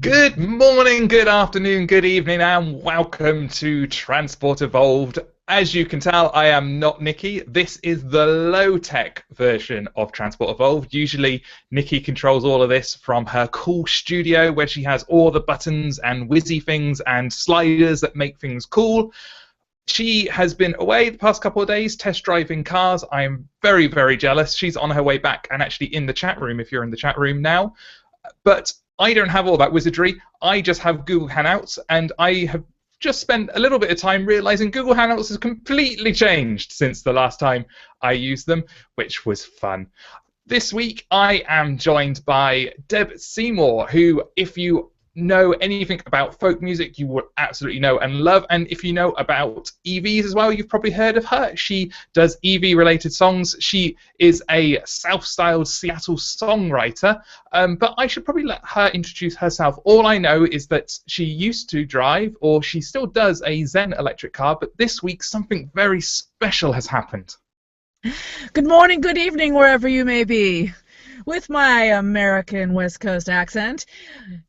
Good morning, good afternoon, good evening, and welcome to Transport Evolved. As you can tell, I am not Nikki. This is the low-tech version of Transport Evolved. Usually, Nikki controls all of this from her cool studio where she has all the buttons and whizzy things and sliders that make things cool. She has been away the past couple of days test driving cars. I'm very, very jealous. She's on her way back and actually in the chat room if you're in the chat room now. But I don't have all that wizardry. I just have Google Hangouts, and I have just spent a little bit of time realizing Google Hangouts has completely changed since the last time I used them, which was fun. This week I am joined by Deb Seymour, who, if you know anything about folk music, you would absolutely know and love. And if you know about EVs as well, you've probably heard of her. She does EV-related songs. She is a self-styled Seattle songwriter. But I should probably let her introduce herself. All I know is that she used to drive, or she still does, a Zen electric car. But this week, something very special has happened. Good morning, good evening, wherever you may be. With my American West Coast accent,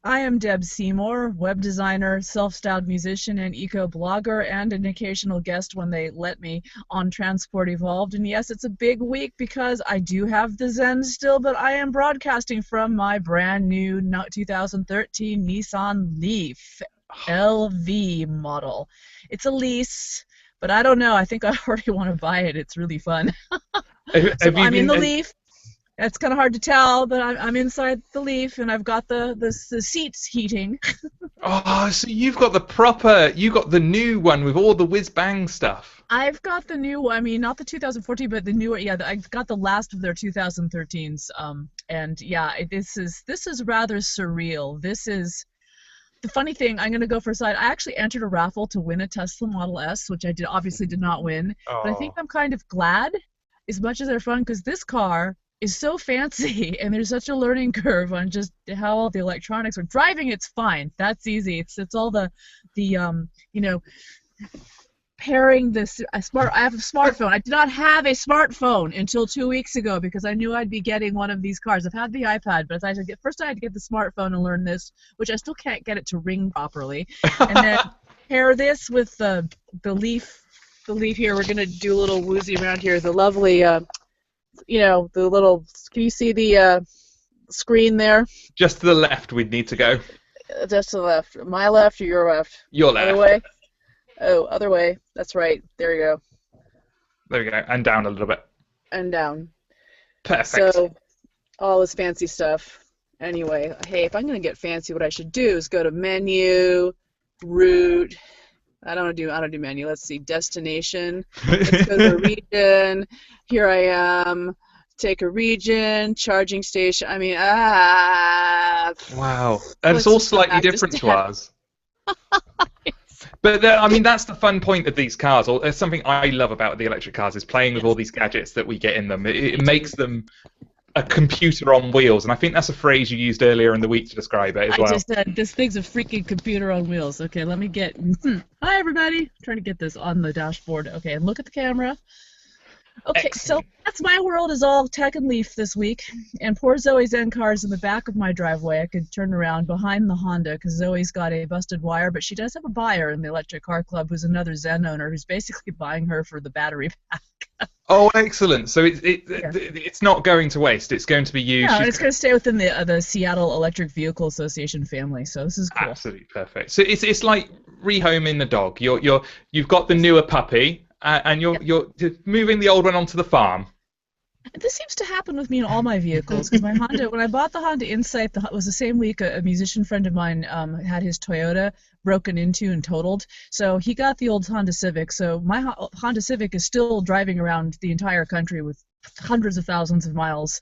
I am Deb Seymour, web designer, self-styled musician, and eco-blogger, and an occasional guest when they let me on Transport Evolved. And yes, it's a big week because I do have the Zen still, but I am broadcasting from my brand new 2013 Nissan Leaf LV model. It's a lease, but I don't know. I think I already want to buy it. It's really fun. I'm in the Leaf. It's kind of hard to tell, but I'm inside the Leaf, and I've got the seats heating. Oh, so you've got the new one with all the whiz-bang stuff. I've got the new one. I mean, not the 2014, but the newer. Yeah, I've got the last of their 2013s. And yeah, this is rather surreal. This is the funny thing. I'm going to go for a side. I actually entered a raffle to win a Tesla Model S, which I obviously did not win. Oh. But I think I'm kind of glad, as much as they're fun, because this car is so fancy, and there's such a learning curve on just how all the electronics are. Driving, it's fine. That's easy. It's all the pairing this smart. I have a smartphone. I did not have a smartphone until 2 weeks ago because I knew I'd be getting one of these cars. I've had the iPad, but first I had to get the smartphone and learn this, which I still can't get it to ring properly, and then pair this with the Leaf. The Leaf here. We're gonna do a little woozy around here. The lovely. The little, can you see the screen there? Just to the left we'd need to go. Just to the left. My left or your left? Your left. Other way? Oh, other way. That's right. There you go. There we go. And down a little bit. And down. Perfect. So, all this fancy stuff. Anyway, hey, if I'm going to get fancy, what I should do is go to menu, route. I don't do menu. Let's see, destination. Let's go to a region. Here I am. Take a region, charging station. I mean, Wow, and it's all slightly different to ours. But that's the fun point of these cars. Or something I love about the electric cars is playing with all these gadgets that we get in them. It makes them a computer on wheels, and I think that's a phrase you used earlier in the week to describe it as well. I just said, this thing's a freaking computer on wheels. Okay, let me get... Hi, everybody. I'm trying to get this on the dashboard. Okay, and look at the camera. Okay, Excellent. So that's my world is all tech and Leaf this week, and poor Zoe's Zen car's in the back of my driveway. I could turn around behind the Honda because Zoe's got a busted wire, but she does have a buyer in the Electric Car Club who's another Zen owner who's basically buying her for the battery pack. Oh, excellent! So it's not going to waste. It's going to be used. No, it's going to stay within the Seattle Electric Vehicle Association family. So this is cool. Absolutely perfect. So it's like rehoming the dog. You've got the newer puppy, and you're moving the old one onto the farm. This seems to happen with me in all my vehicles. Because my Honda, when I bought the Honda Insight, it was the same week a musician friend of mine had his Toyota broken into and totaled. So he got the old Honda Civic. So my Honda Civic is still driving around the entire country with hundreds of thousands of miles.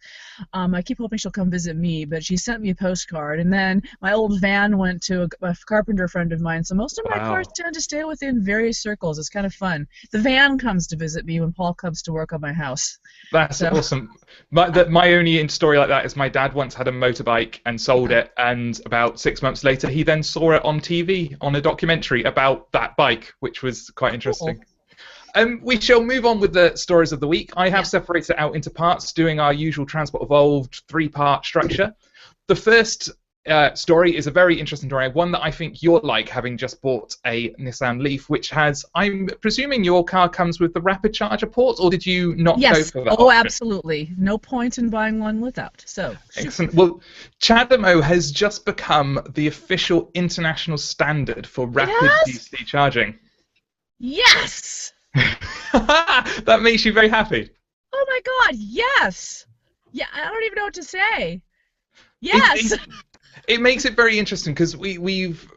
I keep hoping she'll come visit me, but she sent me a postcard. And then my old van went to a carpenter friend of mine. So most of my cars tend to stay within various circles. It's kind of fun. The van comes to visit me when Paul comes to work on my house. That's awesome. My only story like that is my dad once had a motorbike and sold it, and about 6 months later he then saw it on TV on a documentary about that bike, which was quite interesting. Cool. We shall move on with the stories of the week. I have separated it out into parts, doing our usual Transport Evolved 3-part structure. The first story is a very interesting story, one that I think you'll like, having just bought a Nissan Leaf, which has, I'm presuming your car comes with the rapid charger port, or did you not go for that Oh, option? absolutely. No point in buying one without. So, Excellent. Well, CHAdeMO has just become the official international standard for rapid DC charging. Yes! That makes you very happy. Oh my God, yes! Yeah, I don't even know what to say. Yes! It makes it very interesting because we've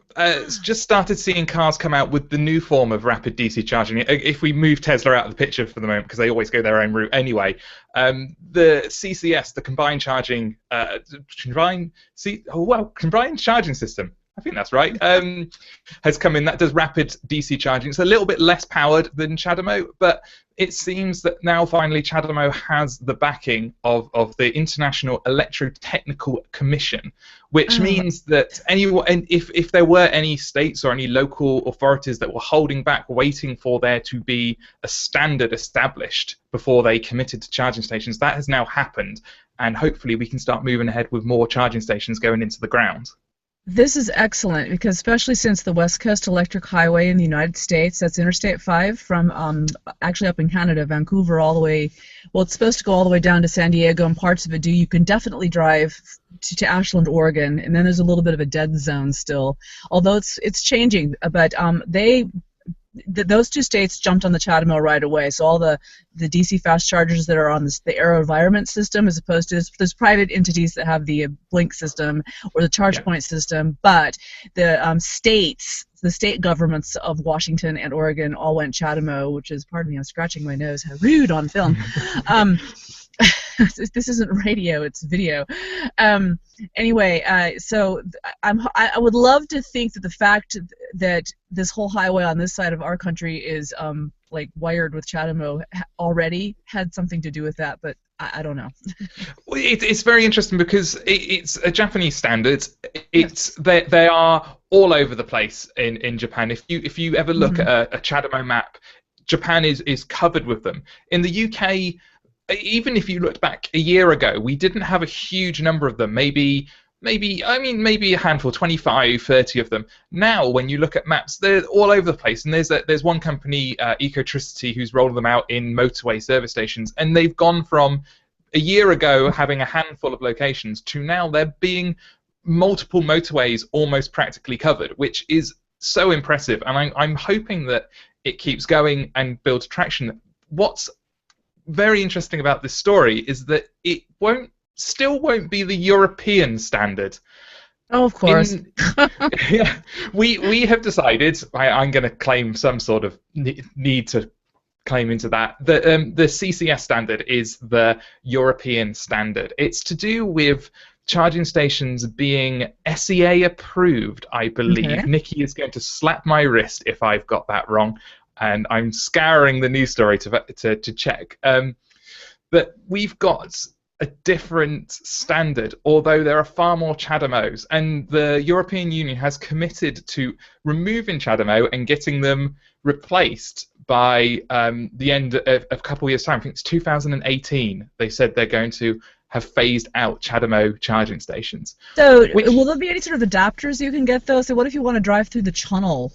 just started seeing cars come out with the new form of rapid DC charging. If we move Tesla out of the picture for the moment, because they always go their own route anyway, the CCS, the combined charging, combined charging system, I think that's right, has come in. That does rapid DC charging. It's a little bit less powered than CHAdeMO, but it seems that now finally CHAdeMO has the backing of the International Electrotechnical Commission, which means that anyone, and if there were any states or any local authorities that were holding back, waiting for there to be a standard established before they committed to charging stations, that has now happened, and hopefully we can start moving ahead with more charging stations going into the ground. This is excellent, because especially since the West Coast Electric Highway in the United States, that's Interstate 5 from actually up in Canada, Vancouver, all the way, well, it's supposed to go all the way down to San Diego, and parts of it do. You can definitely drive to Ashland, Oregon, and then there's a little bit of a dead zone still, although it's changing, but those two states jumped on the CHAdeMO right away. So all the DC fast chargers that are on the AeroVironment system, as opposed to there's private entities that have the Blink system or the ChargePoint system, but the states, the state governments of Washington and Oregon all went CHAdeMO, which is, pardon me, I'm scratching my nose. How rude on film. This isn't radio, it's video. Anyway, so I would love to think that the fact that this whole highway on this side of our country is like wired with CHAdeMO already had something to do with that, but I don't know. Well, it's very interesting because it's a Japanese standard. They are all over the place in Japan. If you ever look at a CHAdeMO map, Japan is covered with them. In the UK, even if you looked back a year ago, we didn't have a huge number of them. Maybe a handful, 25, 30 of them. Now, when you look at maps, they're all over the place. And there's one company, Ecotricity, who's rolled them out in motorway service stations. And they've gone from a year ago having a handful of locations to now there being multiple motorways almost practically covered, which is so impressive. And I'm hoping that it keeps going and builds traction. What's very interesting about this story is that it still won't be the European standard. Oh, of course. Yeah, we have decided, I'm going to claim some sort of need to claim into that, the CCS standard is the European standard. It's to do with charging stations being SEA approved, I believe. Okay. Nikki is going to slap my wrist if I've got that wrong, and I'm scouring the news story to check. But we've got a different standard, although there are far more CHAdeMOs, and the European Union has committed to removing CHAdeMO and getting them replaced by the end of a couple of years' time. I think it's 2018. They said they're going to have phased out CHAdeMO charging stations. So will there be any sort of adapters you can get, though? So what if you want to drive through the tunnel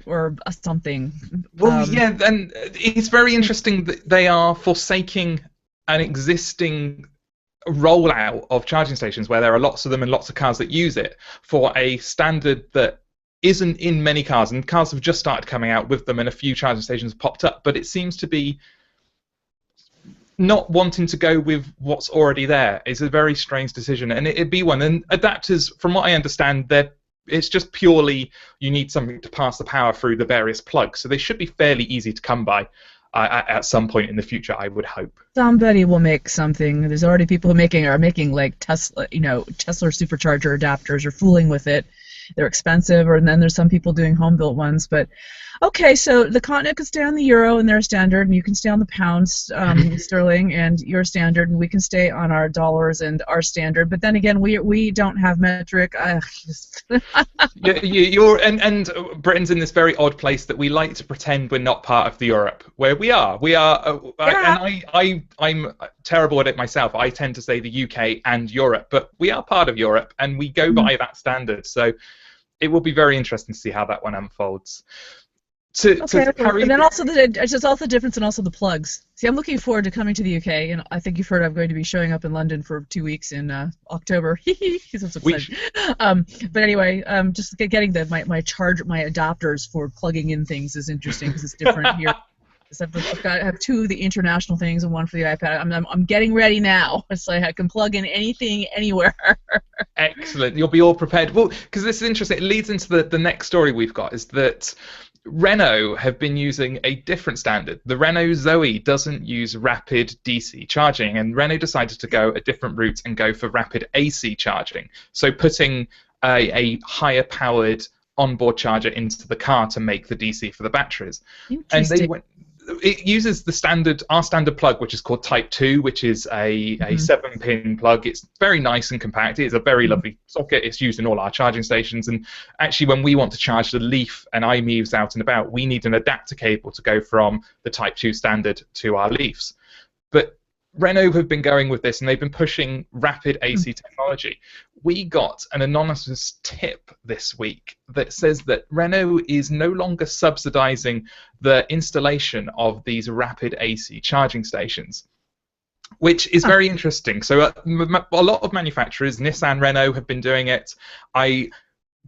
or something? Well, yeah, and it's very interesting that they are forsaking an existing rollout of charging stations where there are lots of them and lots of cars that use it for a standard that isn't in many cars, and cars have just started coming out with them and a few charging stations have popped up, but it seems to be not wanting to go with what's already there. It's a very strange decision, and it'd be one. And adapters, from what I understand, it's just purely you need something to pass the power through the various plugs, so they should be fairly easy to come by at some point in the future, I would hope. Somebody will make something. There's already people who are making like Tesla, Tesla supercharger adapters, or fooling with it. They're expensive, and then there's some people doing home-built ones. But Okay, so the continent can stay on the euro and their standard, and you can stay on the pounds, sterling, and your standard, and we can stay on our dollars and our standard. But then again, we don't have metric. And Britain's in this very odd place that we like to pretend we're not part of the Europe, where we are. We are, I'm terrible at it myself. I tend to say the UK and Europe, but we are part of Europe, and we go by that standard. So it will be very interesting to see how that one unfolds. And then also there's also the difference, and also the plugs. See, I'm looking forward to coming to the UK, and I think you've heard I'm going to be showing up in London for 2 weeks in October. He's so excited. But anyway, just getting my adapters for plugging in things is interesting because it's different here. I have 2 of the international things and 1 for the iPad. I'm getting ready now, so I can plug in anything, anywhere. Excellent. You'll be all prepared. Well, because this is interesting. It leads into the next story we've got, is that Renault have been using a different standard. The Renault Zoe doesn't use rapid DC charging, and Renault decided to go a different route and go for rapid AC charging. So putting a higher powered onboard charger into the car to make the DC for the batteries. And it uses our standard plug, which is called Type 2, which is a 7-pin plug. It's very nice and compact. It's a very lovely socket. It's used in all our charging stations. And actually, when we want to charge the Leaf and iMeves out and about, we need an adapter cable to go from the Type 2 standard to our Leafs. But Renault have been going with this, and they've been pushing rapid AC technology. We got an anonymous tip this week that says that Renault is no longer subsidizing the installation of these rapid AC charging stations, which is very interesting. So a lot of manufacturers, Nissan, Renault, have been doing it. I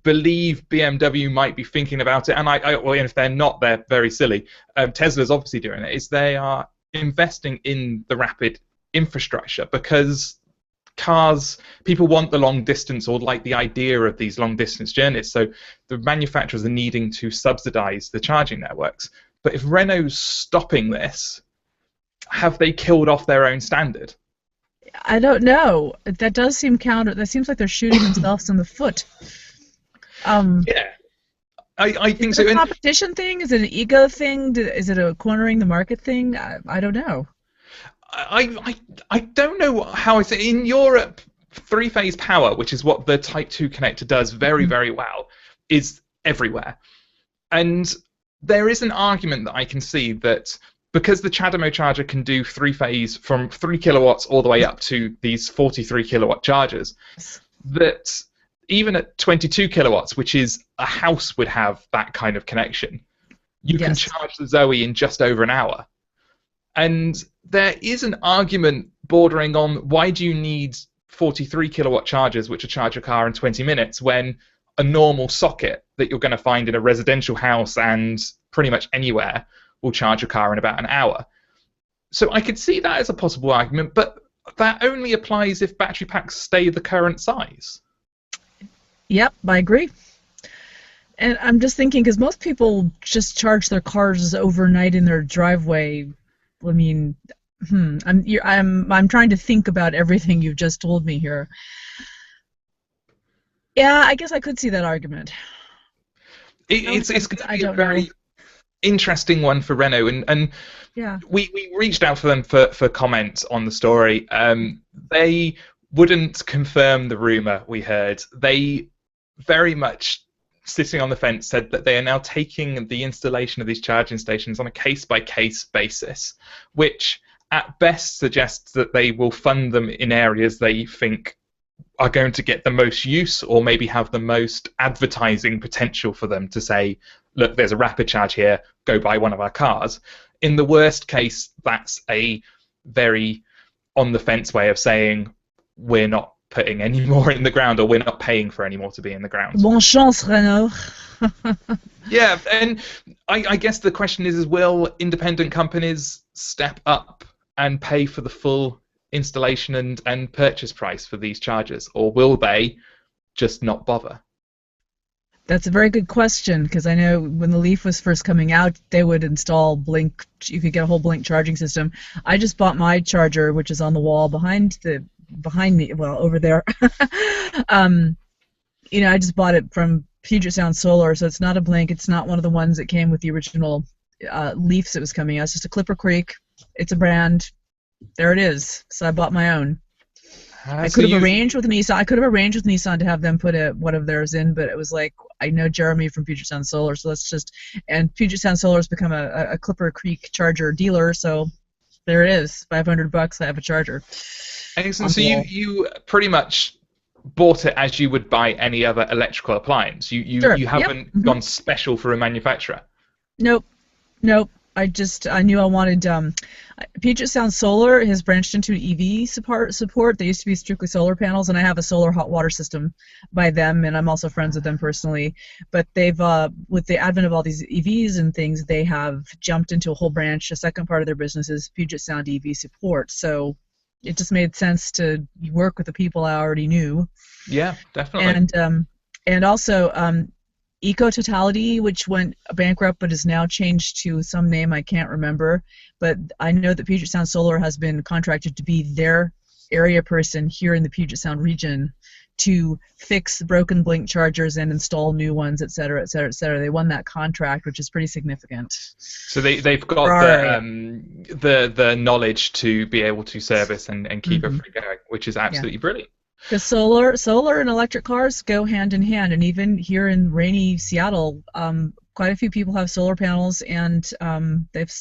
believe BMW might be thinking about it, and if they're not, they're very silly. Tesla's obviously doing it. They are investing in the rapid infrastructure because people want the long distance, or like the idea of these long distance journeys. So the manufacturers are needing to subsidize the charging networks. But if Renault's stopping this, have they killed off their own standard? I don't know. That does seem counter. That seems like they're shooting themselves in the foot. Yeah. I think is it so. A competition thing? Is it an ego thing? Is it a cornering the market thing? I don't know. I don't know how I say. In Europe, 3-phase power, which is what the Type 2 connector does very, very well, is everywhere. And there is an argument that I can see that because the Chatterley charger can do 3-phase from 3 kilowatts all the way up to these 43 kilowatt chargers, that even at 22 kilowatts, which is a house would have that kind of connection, you can charge the Zoe in just over an hour. And there is an argument bordering on why do you need 43 kilowatt chargers which will charge your car in 20 minutes when a normal socket that you're going to find in a residential house and pretty much anywhere will charge your car in about an hour. So I could see that as a possible argument, but that only applies if battery packs stay the current size. Yep, I agree. And I'm just thinking, because most people just charge their cars overnight in their driveway. I mean, I'm trying to think about everything you've just told me here. Yeah, I guess I could see that argument. It's going to be a very interesting one for Renault, and yeah, we reached out for them for comments on the story. They wouldn't confirm the rumor we heard. They very much, sitting on the fence, said that they are now taking the installation of these charging stations on a case-by-case basis, which at best suggests that they will fund them in areas they think are going to get the most use, or maybe have the most advertising potential for them to say, look, there's a rapid charge here, go buy one of our cars. In the worst case, that's a very on-the-fence way of saying we're not putting any more in the ground, or we're not paying for any more to be in the ground. Bon chance, Renault. Yeah, and I guess the question is will independent companies step up and pay for the full installation and purchase price for these chargers, or will they just not bother? That's a very good question, because I know when the Leaf was first coming out, they would install Blink. You could get a whole Blink charging system. I just bought my charger, which is on the wall behind me, well, over there. I just bought it from Puget Sound Solar, so it's not a Blink. It's not one of the ones that came with the original Leafs that was coming out. It's just a Clipper Creek. It's a brand. There it is. So I bought my own. I could have arranged with Nissan. I could have arranged with Nissan to have them put one of theirs in, but it was like, I know Jeremy from Puget Sound Solar, so let's just. And Puget Sound Solar has become a Clipper Creek charger dealer, so there it is. $500. I have a charger. Excellent. So you pretty much bought it as you would buy any other electrical appliance. Sure. You haven't gone special for a manufacturer. Nope. I knew I wanted. Puget Sound Solar has branched into EV support. They used to be strictly solar panels, and I have a solar hot water system by them, and I'm also friends with them personally. But they've, with the advent of all these EVs and things, they have jumped into a whole branch. The second part of their business is Puget Sound EV support. So it just made sense to work with the people I already knew. Yeah, definitely. And also. Eco Totality, which went bankrupt but is now changed to some name I can't remember. But I know that Puget Sound Solar has been contracted to be their area person here in the Puget Sound region to fix broken Blink chargers and install new ones, et cetera, et cetera, et cetera. They won that contract, which is pretty significant. So they've got the knowledge to be able to service and keep everything going, which is absolutely brilliant. Because solar and electric cars go hand in hand, and even here in rainy Seattle, quite a few people have solar panels, and they've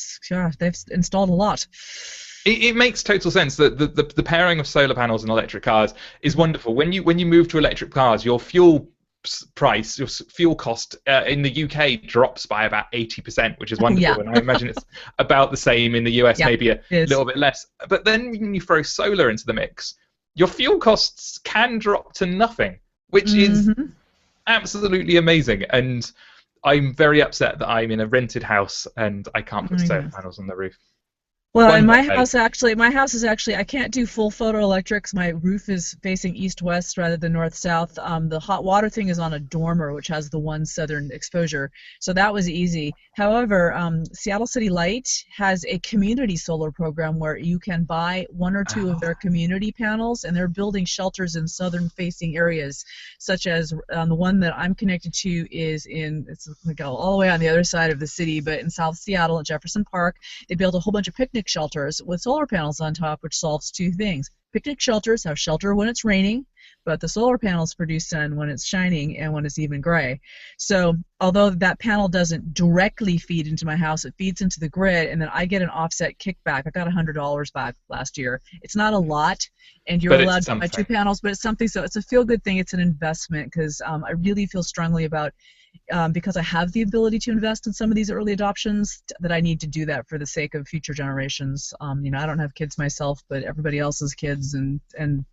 installed a lot. It makes total sense that the pairing of solar panels and electric cars is wonderful. When you move to electric cars, your fuel price, your fuel cost in the UK drops by about 80%, which is wonderful, and I imagine it's about the same in the US, maybe a little bit less. But then when you throw solar into the mix, your fuel costs can drop to nothing, which is absolutely amazing. And I'm very upset that I'm in a rented house and I can't put solar panels on the roof. Well, in my house is actually, I can't do full photoelectrics. My roof is facing east-west rather than north-south. The hot water thing is on a dormer, which has the one southern exposure, so that was easy. However, Seattle City Light has a community solar program where you can buy one or two of their community panels, and they're building shelters in southern-facing areas, such as the one that I'm connected to is it's going to go all the way on the other side of the city, but in South Seattle at Jefferson Park, they built a whole bunch of picnic shelters with solar panels on top, which solves two things. Picnic shelters have shelter when it's raining, but the solar panels produce sun when it's shining and when it's even gray. So although that panel doesn't directly feed into my house, it feeds into the grid, and then I get an offset kickback. I got $100 back last year. It's not a lot, and you're allowed to buy two panels, but it's something. So it's a feel-good thing. It's an investment, because I really feel strongly about because I have the ability to invest in some of these early adoptions, that I need to do that for the sake of future generations. I don't have kids myself, but everybody else's kids and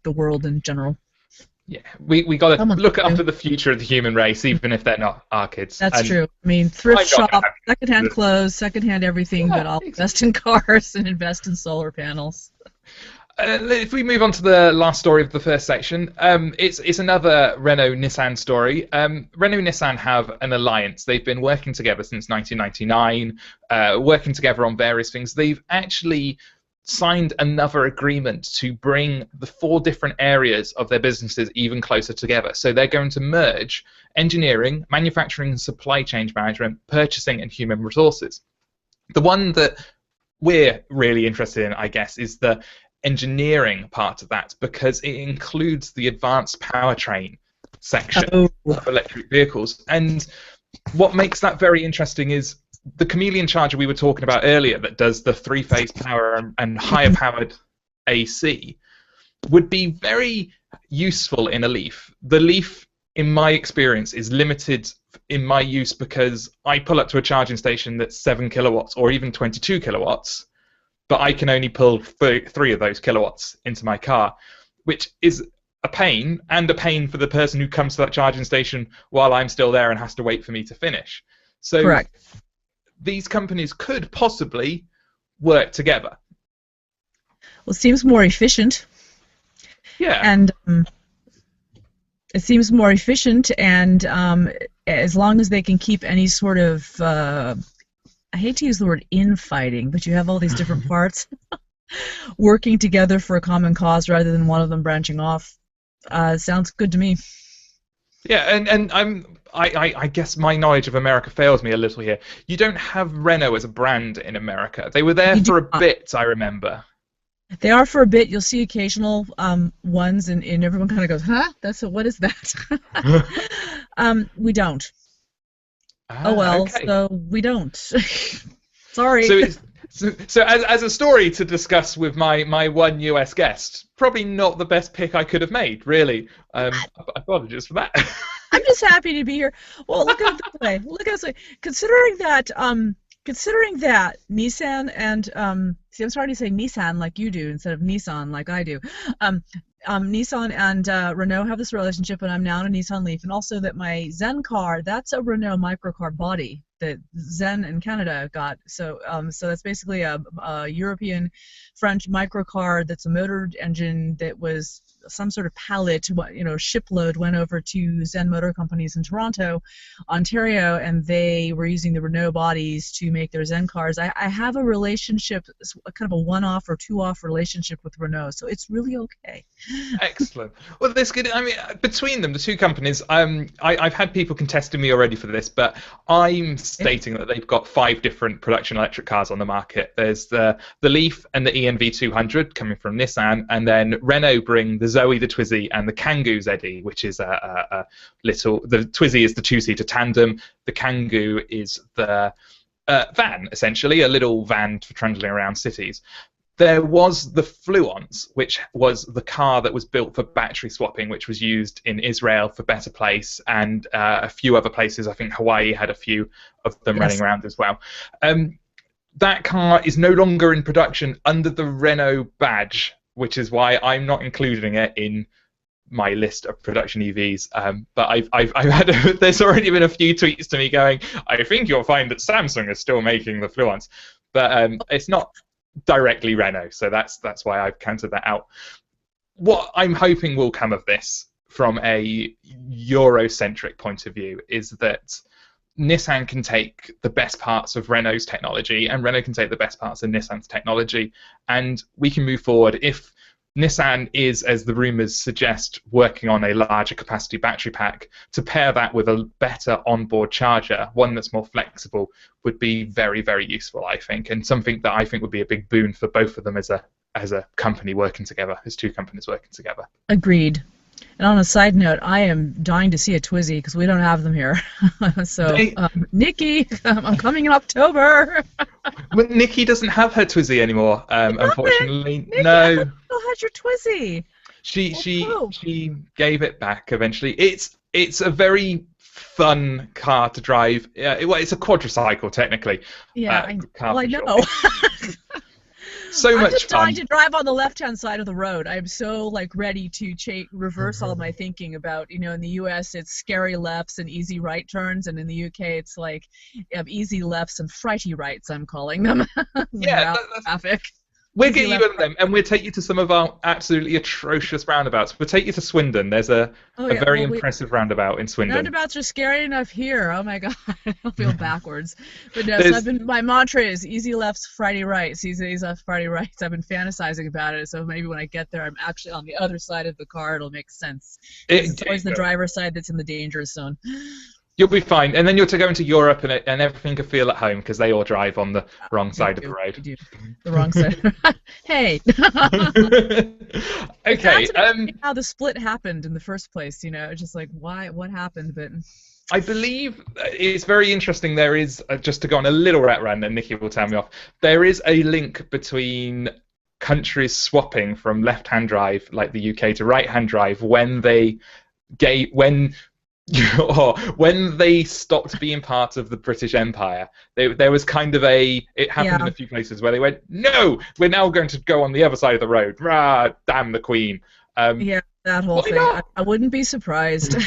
the world in general. Yeah, we got to look after the future of the human race, even if they're not our kids. That's true. I mean, thrift shop, secondhand clothes, secondhand everything, but I'll invest in cars and invest in solar panels. If we move on to the last story of the first section, it's another Renault-Nissan story. Renault-Nissan have an alliance. They've been working together since 1999, working together on various things. They've actually signed another agreement to bring the 4 different areas of their businesses even closer together. So they're going to merge engineering, manufacturing and supply chain management, purchasing and human resources. The one that we're really interested in, I guess, is the engineering part of that, because it includes the advanced powertrain section of electric vehicles. And what makes that very interesting is the Chameleon charger we were talking about earlier, that does the 3-phase power and higher powered AC, would be very useful in a Leaf. The Leaf, in my experience, is limited in my use because I pull up to a charging station that's 7 kilowatts or even 22 kilowatts, but I can only pull 3 of those kilowatts into my car, which is a pain, and a pain for the person who comes to that charging station while I'm still there and has to wait for me to finish. So correct. These companies could possibly work together. Well, it seems more efficient. Yeah. And it seems more efficient, and as long as they can keep any sort of, I hate to use the word infighting, but you have all these different parts working together for a common cause rather than one of them branching off. Sounds good to me. Yeah, and I guess my knowledge of America fails me a little here. You don't have Renault as a brand in America. They were there We do for a not. bit, I remember. They are for a bit. You'll see occasional ones, and everyone kind of goes, "Huh? What is that?" We don't. Oh well, Okay. so we don't. Sorry. So it's so as a story to discuss with my one US guest, probably not the best pick I could have made, really. Apologies for that. I'm just happy to be here. Well, look at it this way. Look at it this way. Considering that Nissan and see, I'm starting to say Nissan like you do instead of Nissan like I do. Nissan and Renault have this relationship, and I'm now in a Nissan Leaf, and also that my Zen car, that's a Renault microcar body that Zen in Canada got. So that's basically a European French microcar that's a motored engine that was some sort of pallet, shipload went over to Zen Motor Companies in Toronto, Ontario, and they were using the Renault bodies to make their Zen cars. I have a relationship, kind of a one-off or two-off relationship with Renault, so it's really okay. Excellent. Well, this good. I mean, between them, the two companies, I've had people contesting me already for this, but I'm stating that they've got 5 different production electric cars on the market. There's the Leaf and the ENV200 coming from Nissan, and then Renault bring the Zoe, the Twizy, and the Kangoo ZE, which is a little. The Twizy is the 2-seater tandem. The Kangoo is the van, essentially, a little van for trundling around cities. There was the Fluence, which was the car that was built for battery swapping, which was used in Israel for Better Place and a few other places. I think Hawaii had a few of them running around as well. That car is no longer in production under the Renault badge, which is why I'm not including it in my list of production EVs. But I've had there's already been a few tweets to me going, I think you'll find that Samsung is still making the Fluence, but it's not directly Renault, so that's why I've counted that out. What I'm hoping will come of this from a Eurocentric point of view is that Nissan can take the best parts of Renault's technology and Renault can take the best parts of Nissan's technology, and we can move forward. If Nissan is, as the rumours suggest, working on a larger capacity battery pack, to pair that with a better onboard charger, one that's more flexible, would be very, very useful, I think, and something that I think would be a big boon for both of them as a company working together, as two companies working together. Agreed. And on a side note, I am dying to see a Twizy because we don't have them here. So, Nikki, I'm coming in October. Well, Nikki doesn't have her Twizy anymore, unfortunately. Nikki, no. I thought you still had your Twizy. She gave it back eventually. It's a very fun car to drive. It's a quadricycle technically. Yeah, I know. So I'm much just fun. dying to drive on the left-hand side of the road. I'm so ready to reverse all my thinking about, in the U.S. it's scary lefts and easy right turns, and in the U.K. it's easy lefts and frighty rights, I'm calling them. Yeah, traffic. We'll get you on them, and we'll take you to some of our absolutely atrocious roundabouts. We'll take you to Swindon. There's a very impressive roundabout in Swindon. Roundabouts are scary enough here. Oh my god, I'll feel backwards. But no, so my mantra is easy lefts, Friday rights. Easy lefts, Friday rights. I've been fantasizing about it, so maybe when I get there, I'm actually on the other side of the car. It'll make sense. It's always the driver's side that's in the danger zone. You'll be fine, and then you'll go into Europe, and everything can feel at home because they all drive on the wrong side of the road. They do. The wrong side. Hey. Okay. That's how the split happened in the first place. Just why? What happened? But I believe it's very interesting. There is just to go on a little rat run, and Nikki will tell me off. There is a link between countries swapping from left-hand drive, like the UK, to right-hand drive when they stopped being part of the British Empire. There was kind of it happened in a few places where they went, no, we're now going to go on the other side of the road. Rah, damn the Queen. That whole thing. I wouldn't be surprised.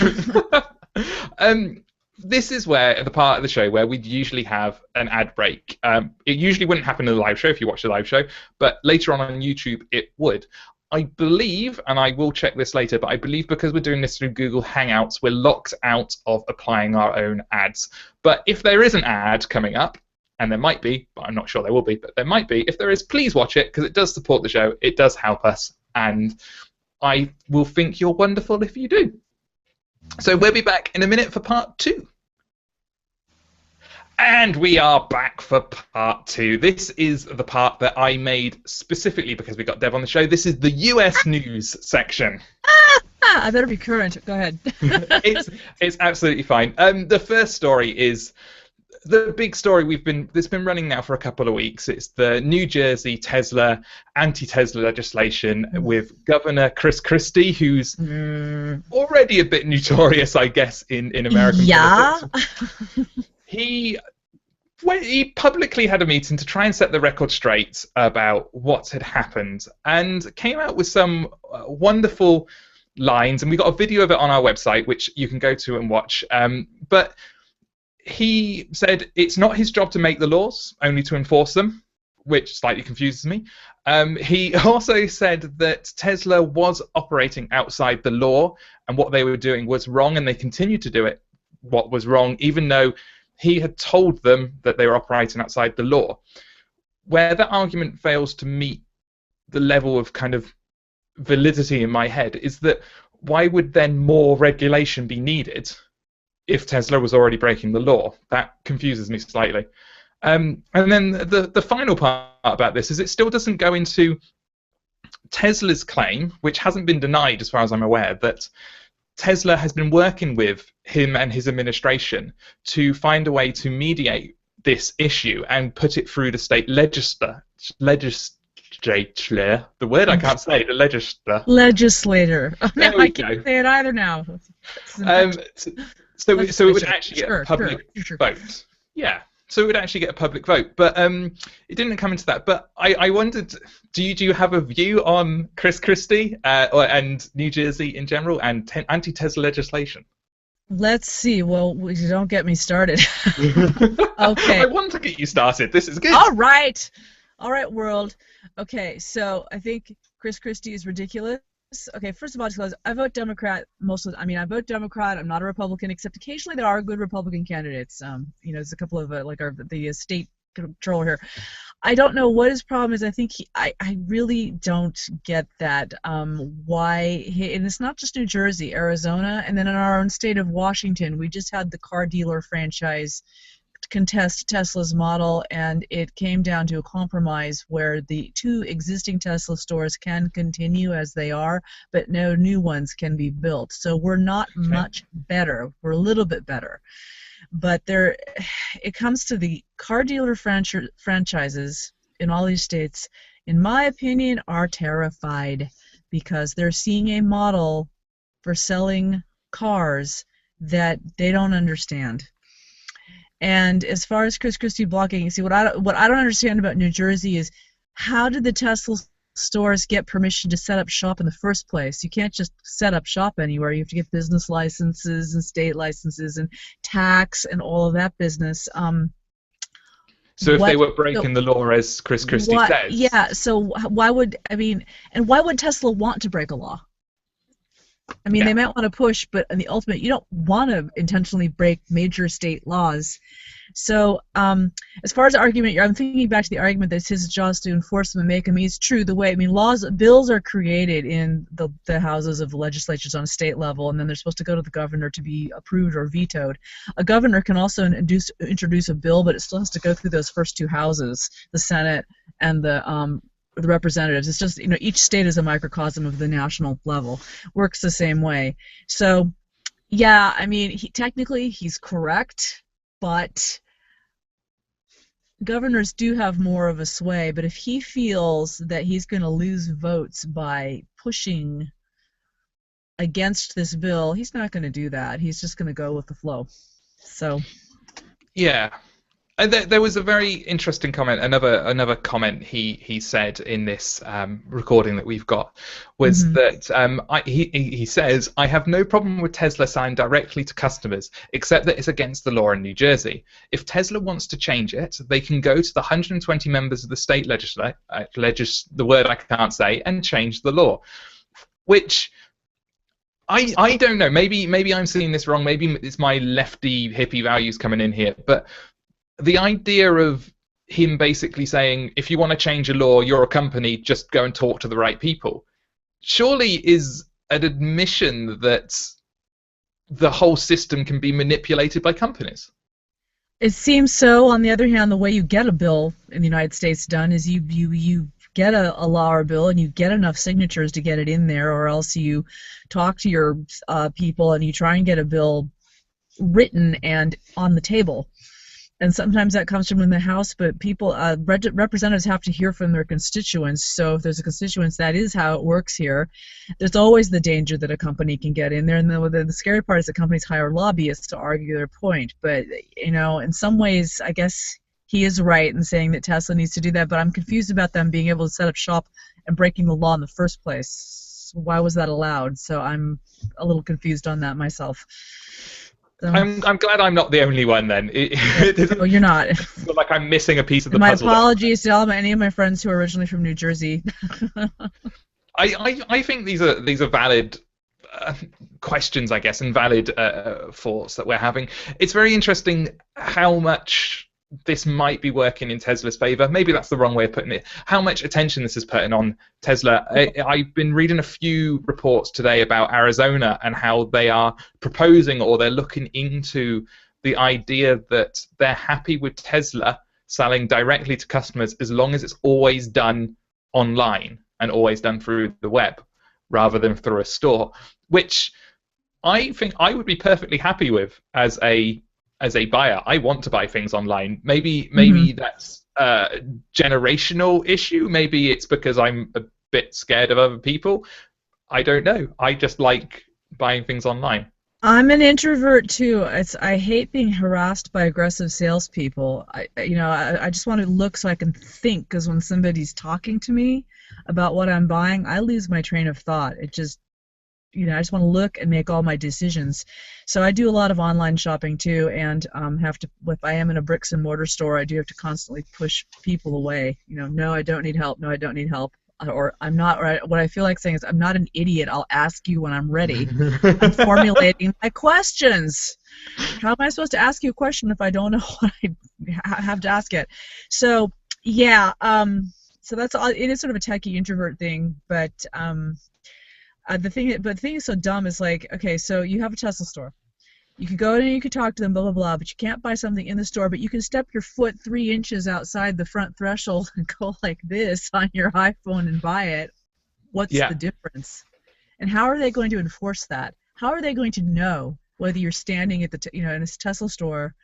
This is where the part of the show where we'd usually have an ad break. It usually wouldn't happen in the live show if you watch the live show, but later on YouTube it would. I believe, and I will check this later, but I believe because we're doing this through Google Hangouts, we're locked out of applying our own ads. But if there is an ad coming up, and there might be, but I'm not sure there will be, but there might be, if there is, please watch it, because it does support the show, it does help us, and I will think you're wonderful if you do. So we'll be back in a minute for part 2. And we are back for part 2. This is the part that I made specifically because we got Deb on the show. This is the US news section. I better be current. Go ahead. It's absolutely fine. The first story is the big story that's been running now for a couple of weeks. It's the New Jersey Tesla anti-Tesla legislation with Governor Christie, who's already a bit notorious, I guess, in American politics. He publicly had a meeting to try and set the record straight about what had happened and came out with some wonderful lines, and we got a video of it on our website, which you can go to and watch. But he said it's not his job to make the laws, only to enforce them, which slightly confuses me. He also said that Tesla was operating outside the law, and what they were doing was wrong, and they continued to do it what was wrong, even though he had told them that they were operating outside the law. Where that argument fails to meet the level of kind of validity in my head is that why would then more regulation be needed if Tesla was already breaking the law? That confuses me slightly. And then the final part about this is it still doesn't go into Tesla's claim, which hasn't been denied as far as I'm aware, that Tesla has been working with him and his administration to find a way to mediate this issue and put it through the state legislature. The word I can't say, the legislator. Oh, no, I can't say it either now. So it would actually get a public vote. Yeah. So it would actually get a public vote, but it didn't come into that. But I wondered, do you have a view on Christie and New Jersey in general and anti-Tesla legislation? Let's see. Well, you don't get me started. Okay. I want to get you started. This is good. All right, world. Okay, so I think Christie is ridiculous. Okay, first of all, because I vote Democrat I vote Democrat. I'm not a Republican, except occasionally there are good Republican candidates. There's a couple of the state controller here. I don't know what his problem is. I think I really don't get that. Why? And it's not just New Jersey, Arizona, and then in our own state of Washington, we just had the car dealer franchise contest Tesla's model, and it came down to a compromise where the 2 existing Tesla stores can continue as they are, but no new ones can be built. So we're not much better. We're a little bit better. But it comes to the car dealer franchises in all these states, in my opinion, are terrified because they're seeing a model for selling cars that they don't understand. And as far as Christie blocking, see what I don't understand about New Jersey is how did the Tesla stores get permission to set up shop in the first place? You can't just set up shop anywhere. You have to get business licenses and state licenses and tax and all of that business. So if they were breaking the law, as Christie says, yeah. So why would Tesla want to break a law? I mean, they might want to push, but in the ultimate, you don't want to intentionally break major state laws. So as far as the argument, I'm thinking back to the argument that it's his job to enforce them and make them. It's true the way, bills are created in the houses of the legislatures on a state level, and then they're supposed to go to the governor to be approved or vetoed. A governor can also introduce a bill, but it still has to go through those first 2 houses, the Senate and the representatives. It's just, each state is a microcosm of the national level. Works the same way. So, yeah, I mean, technically he's correct, but governors do have more of a sway. But if he feels that he's going to lose votes by pushing against this bill, he's not going to do that. He's just going to go with the flow. So, yeah. There was a very interesting comment. Another comment he said in this recording that we've got was that he says, "I have no problem with Tesla selling directly to customers, except that it's against the law in New Jersey. If Tesla wants to change it, they can go to the 120 members of the state legislature, the word I can't say, and change the law." Which I don't know. Maybe I'm seeing this wrong. Maybe it's my lefty hippie values coming in here, but the idea of him basically saying, if you want to change a law, you're a company, just go and talk to the right people, surely is an admission that the whole system can be manipulated by companies. It seems so. On the other hand, the way you get a bill in the United States done is you get a law or bill and you get enough signatures to get it in there, or else you talk to your people and you try and get a bill written and on the table. And sometimes that comes from in the House, but people, representatives have to hear from their constituents. So if there's a constituents, that is how it works here. There's always the danger that a company can get in there, and the scary part is that companies hire lobbyists to argue their point. But in some ways, I guess he is right in saying that Tesla needs to do that. But I'm confused about them being able to set up shop and breaking the law in the first place. Why was that allowed? So I'm a little confused on that myself. I'm glad I'm not the only one then. No, you're not. I feel like I'm missing a piece of the my puzzle. My apologies to any of my friends who are originally from New Jersey. I think these are valid questions, I guess, and valid thoughts that we're having. It's very interesting how much this might be working in Tesla's favor. Maybe that's the wrong way of putting it. How much attention this is putting on Tesla. I've been reading a few reports today about Arizona and how they are proposing, or they're looking into the idea that they're happy with Tesla selling directly to customers as long as it's always done online and always done through the web rather than through a store, which I think I would be perfectly happy with as a buyer. I want to buy things online. Maybe that's a generational issue. Maybe it's because I'm a bit scared of other people. I don't know. I just like buying things online. I'm an introvert too. I hate being harassed by aggressive salespeople. I just want to look so I can think, because when somebody's talking to me about what I'm buying, I lose my train of thought. I just want to look and make all my decisions. So I do a lot of online shopping too, and if I am in a bricks and mortar store, I do have to constantly push people away. No, I don't need help. No, I don't need help. Or I'm not. Or what I feel like saying is, I'm not an idiot. I'll ask you when I'm ready. I'm formulating my questions. How am I supposed to ask you a question if I don't know what I have to ask it? So yeah. So that's all. It is sort of a techie introvert thing, but the thing is so dumb is like, okay, so you have a Tesla store. You could go in and you could talk to them, blah, blah, blah, but you can't buy something in the store, but you can step your foot 3 inches outside the front threshold and go like this on your iPhone and buy it. What's the difference? And how are they going to enforce that? How are they going to know whether you're standing at the, in a Tesla store?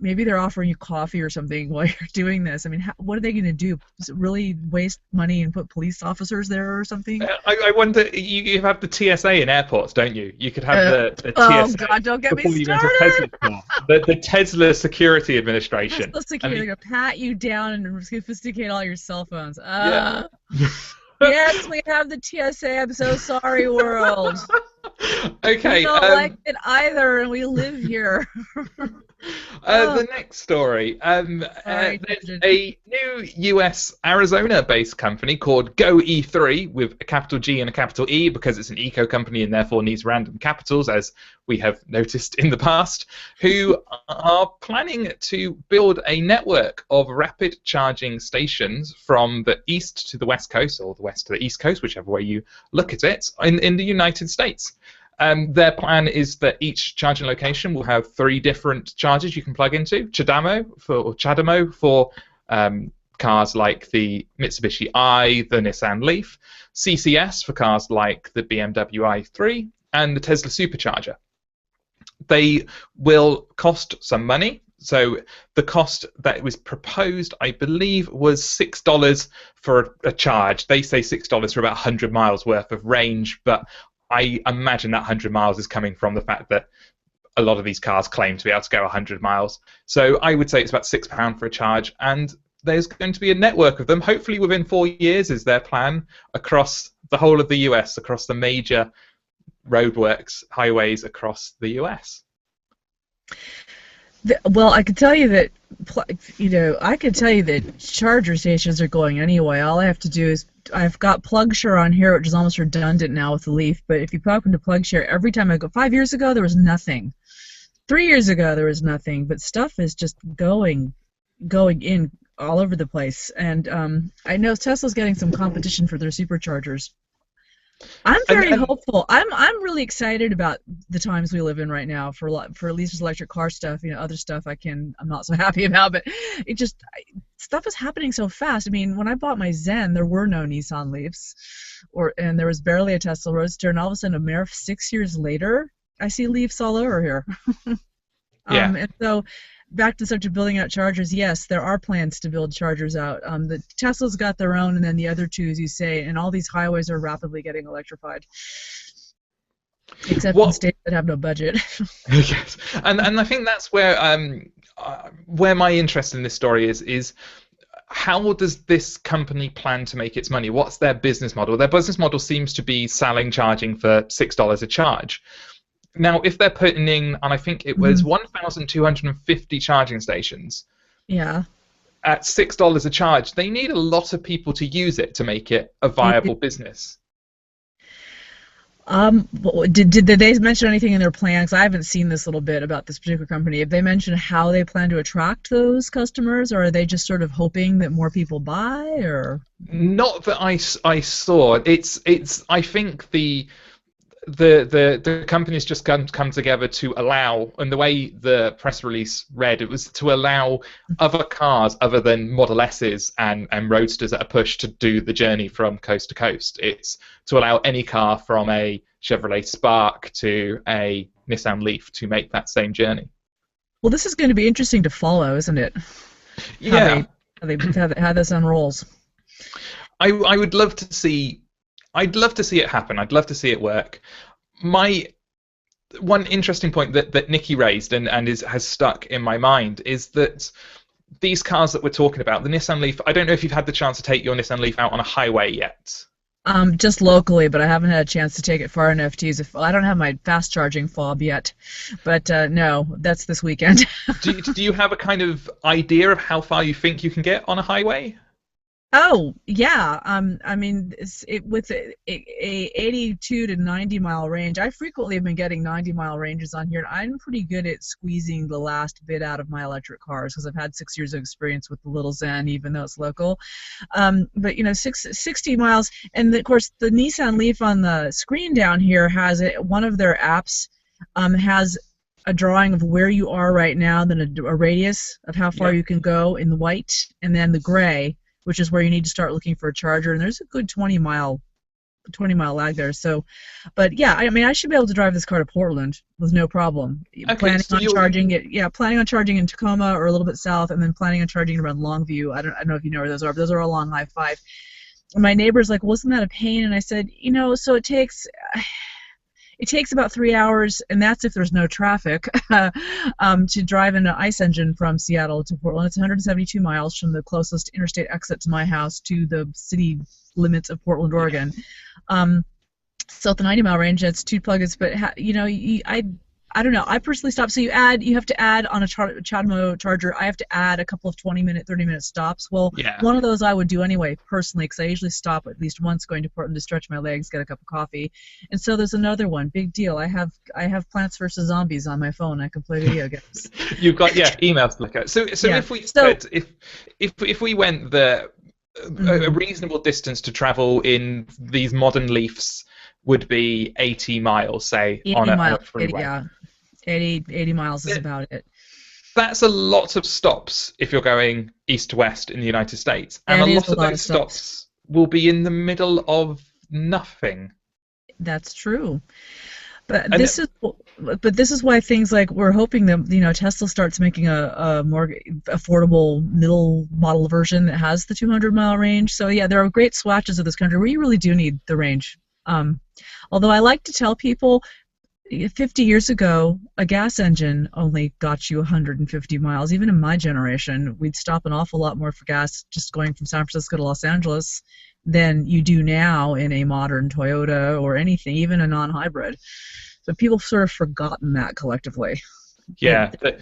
Maybe they're offering you coffee or something while you're doing this. I mean, what are they going to do? Is it really waste money and put police officers there or something? I wonder, you have the TSA in airports, don't you? You could have the TSA. Oh, God, don't get me started. The Tesla Security Administration. Tesla Security, they're going to pat you down and confiscate all your cell phones. Yeah. Yes, we have the TSA. I'm so sorry, world. Okay. We don't like it either, and we live here. The next story. There's a new US Arizona-based company called GoE3 with a capital G and a capital E, because it's an eco company and therefore needs random capitals, as we have noticed in the past, who are planning to build a network of rapid charging stations from the east to the west coast, or the west to the east coast, whichever way you look at it, in the United States. Their plan is that each charging location will have 3 different chargers you can plug into. CHAdeMO for cars like the Mitsubishi i, the Nissan Leaf, CCS for cars like the BMW i3, and the Tesla Supercharger. They will cost some money. So the cost that was proposed, I believe, was $6 for a charge. They say $6 for about 100 miles worth of range, but I imagine that 100 miles is coming from the fact that a lot of these cars claim to be able to go 100 miles. So I would say it's about £6 for a charge, and there's going to be a network of them, hopefully within 4 years is their plan, across the whole of the US, across the major roadworks, highways across the US. Well, I can tell you that, charger stations are going anyway. All I have to do is, I've got PlugShare on here, which is almost redundant now with the Leaf, but if you plug into PlugShare, every time I go, 5 years ago, there was nothing. 3 years ago, there was nothing, but stuff is just going in all over the place. And I know Tesla's getting some competition for their superchargers. I'm very And hopeful. I'm really excited about the times we live in right now for at least electric car stuff. Other stuff I'm not so happy about, but stuff is happening so fast. I mean, when I bought my Zen, there were no Nissan Leafs, and there was barely a Tesla Roadster, and all of a sudden, a mere 6 years later, I see Leafs all over here. yeah. And so back to the subject of building out chargers, yes, there are plans to build chargers out. The Tesla's got their own, and then the other two, as you say, and all these highways are rapidly getting electrified, except in states that have no budget. Yes, and I think that's where my interest in this story is how does this company plan to make its money? What's their business model? Their business model seems to be charging for $6 a charge. Now, if they're putting in, and I think it was 1,250 charging stations, yeah, at $6 a charge, they need a lot of people to use it to make it a viable business. Did they mention anything in their plans? I haven't seen this little bit about this particular company. Have they mentioned how they plan to attract those customers, or are they just sort of hoping that more people buy? Or not that I saw. I think the companies just come together to allow, and the way the press release read, it was to allow other cars other than Model S's and Roadsters at a push to do the journey from coast to coast. It's to allow any car from a Chevrolet Spark to a Nissan Leaf to make that same journey. Well, this is going to be interesting to follow, isn't it? Yeah. How this unrolls. I would love to see. I'd love to see it happen. I'd love to see it work. My one interesting point that Nikki raised and has stuck in my mind is that these cars that we're talking about, the Nissan Leaf, I don't know if you've had the chance to take your Nissan Leaf out on a highway yet. Just locally, but I haven't had a chance to take it far enough to use it. I don't have my fast charging fob yet, but no, that's this weekend. do you have a kind of idea of how far you think you can get on a highway? Oh yeah, I mean, with a 82 to 90 mile range, I frequently have been getting 90-mile ranges on here, and I'm pretty good at squeezing the last bit out of my electric cars because I've had 6 years of experience with the little Zen, even though it's local. But 60 miles, and of course the Nissan Leaf on the screen down here has one of their apps has a drawing of where you are right now, then a radius of how far you can go in the white, and then the gray, which is where you need to start looking for a charger, and there's a good 20-mile lag there. So, but yeah, I mean, I should be able to drive this car to Portland with no problem. Okay, planning on charging it, planning on charging in Tacoma or a little bit south, and then planning on charging it around Longview. I don't know if you know where those are, but those are all along I-5. And my neighbor's like, well, isn't that a pain? And I said, so it takes about 3 hours, and that's if there's no traffic, to drive in an ICE engine from Seattle to Portland. It's 172 miles from the closest interstate exit to my house to the city limits of Portland, Oregon. So at the 90-mile range, that's 2 plug-ins. But I don't know. I personally stop. So you have to add on a Chatterley charger. I have to add a couple of 20-minute, 30-minute stops. Well, one of those I would do anyway, personally, because I usually stop at least once going to Portland to stretch my legs, get a cup of coffee. And so there's another one. Big deal. I have Plants vs. Zombies on my phone. I can play video games. You've got emails to look at. So if we said if we went a reasonable distance to travel in these modern Leafs would be 80 miles, say, on a freeway. 80 miles is about it. That's a lot of stops if you're going east to west in the United States. And a lot of those stops will be in the middle of nothing. That's true. But this is why things like we're hoping that Tesla starts making a more affordable middle model version that has the 200-mile range. So yeah, there are great swatches of this country where you really do need the range. Although I like to tell people, 50 years ago, a gas engine only got you 150 miles. Even in my generation, we'd stop an awful lot more for gas just going from San Francisco to Los Angeles than you do now in a modern Toyota or anything, even a non-hybrid. So people have sort of forgotten that collectively. Yeah, the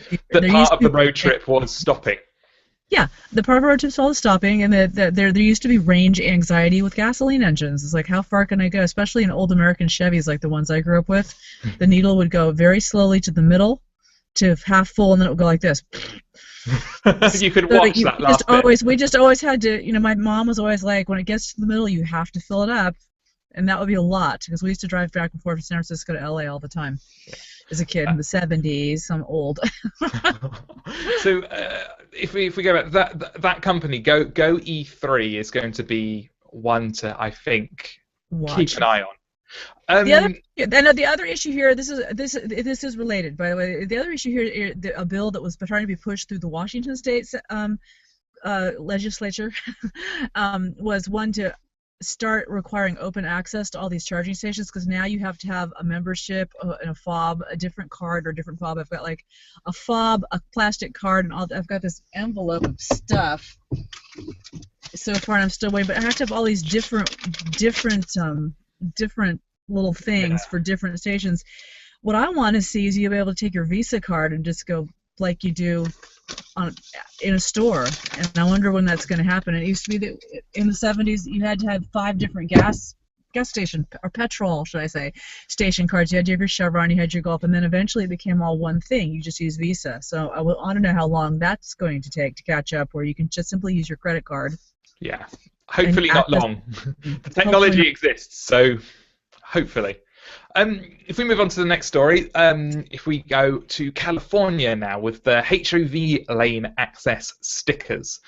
part of the road trip was stopping. Yeah, the part of our road trip's all the stopping, and there used to be range anxiety with gasoline engines. It's like, how far can I go? Especially in old American Chevys like the ones I grew up with. The needle would go very slowly to the middle, to half full, and then it would go like this. You could watch that last bit. We just always had to, my mom was always like, when it gets to the middle, you have to fill it up. and that would be a lot because we used to drive back and forth from San Francisco to LA all the time as a kid in the 70s. I'm old. So if we go back, that company Go E3 is going to be one to, I think, keep an eye on. The other issue here, this is related, by the way. The other issue here, a bill that was trying to be pushed through the Washington State legislature was one to start requiring open access to all these charging stations, because now you have to have a membership and a fob, a different card or a different fob. I've got like a fob, a plastic card, and all. I've got this envelope of stuff so far, and I'm still waiting. But I have to have all these different little things for different stations. What I want to see is you be able to take your Visa card and just go like you do in a store, and I wonder when that's going to happen. It used to be that in the 70s you had to have 5 different gas station, or petrol, should I say, station cards. You had your Chevron, you had your Gulf, and then eventually it became all one thing. You just use Visa. So I want to know how long that's going to take to catch up, where you can just simply use your credit card. Yeah, hopefully not long. The technology exists, so hopefully. If we move on to the next story, if we go to California now with the HOV lane access stickers,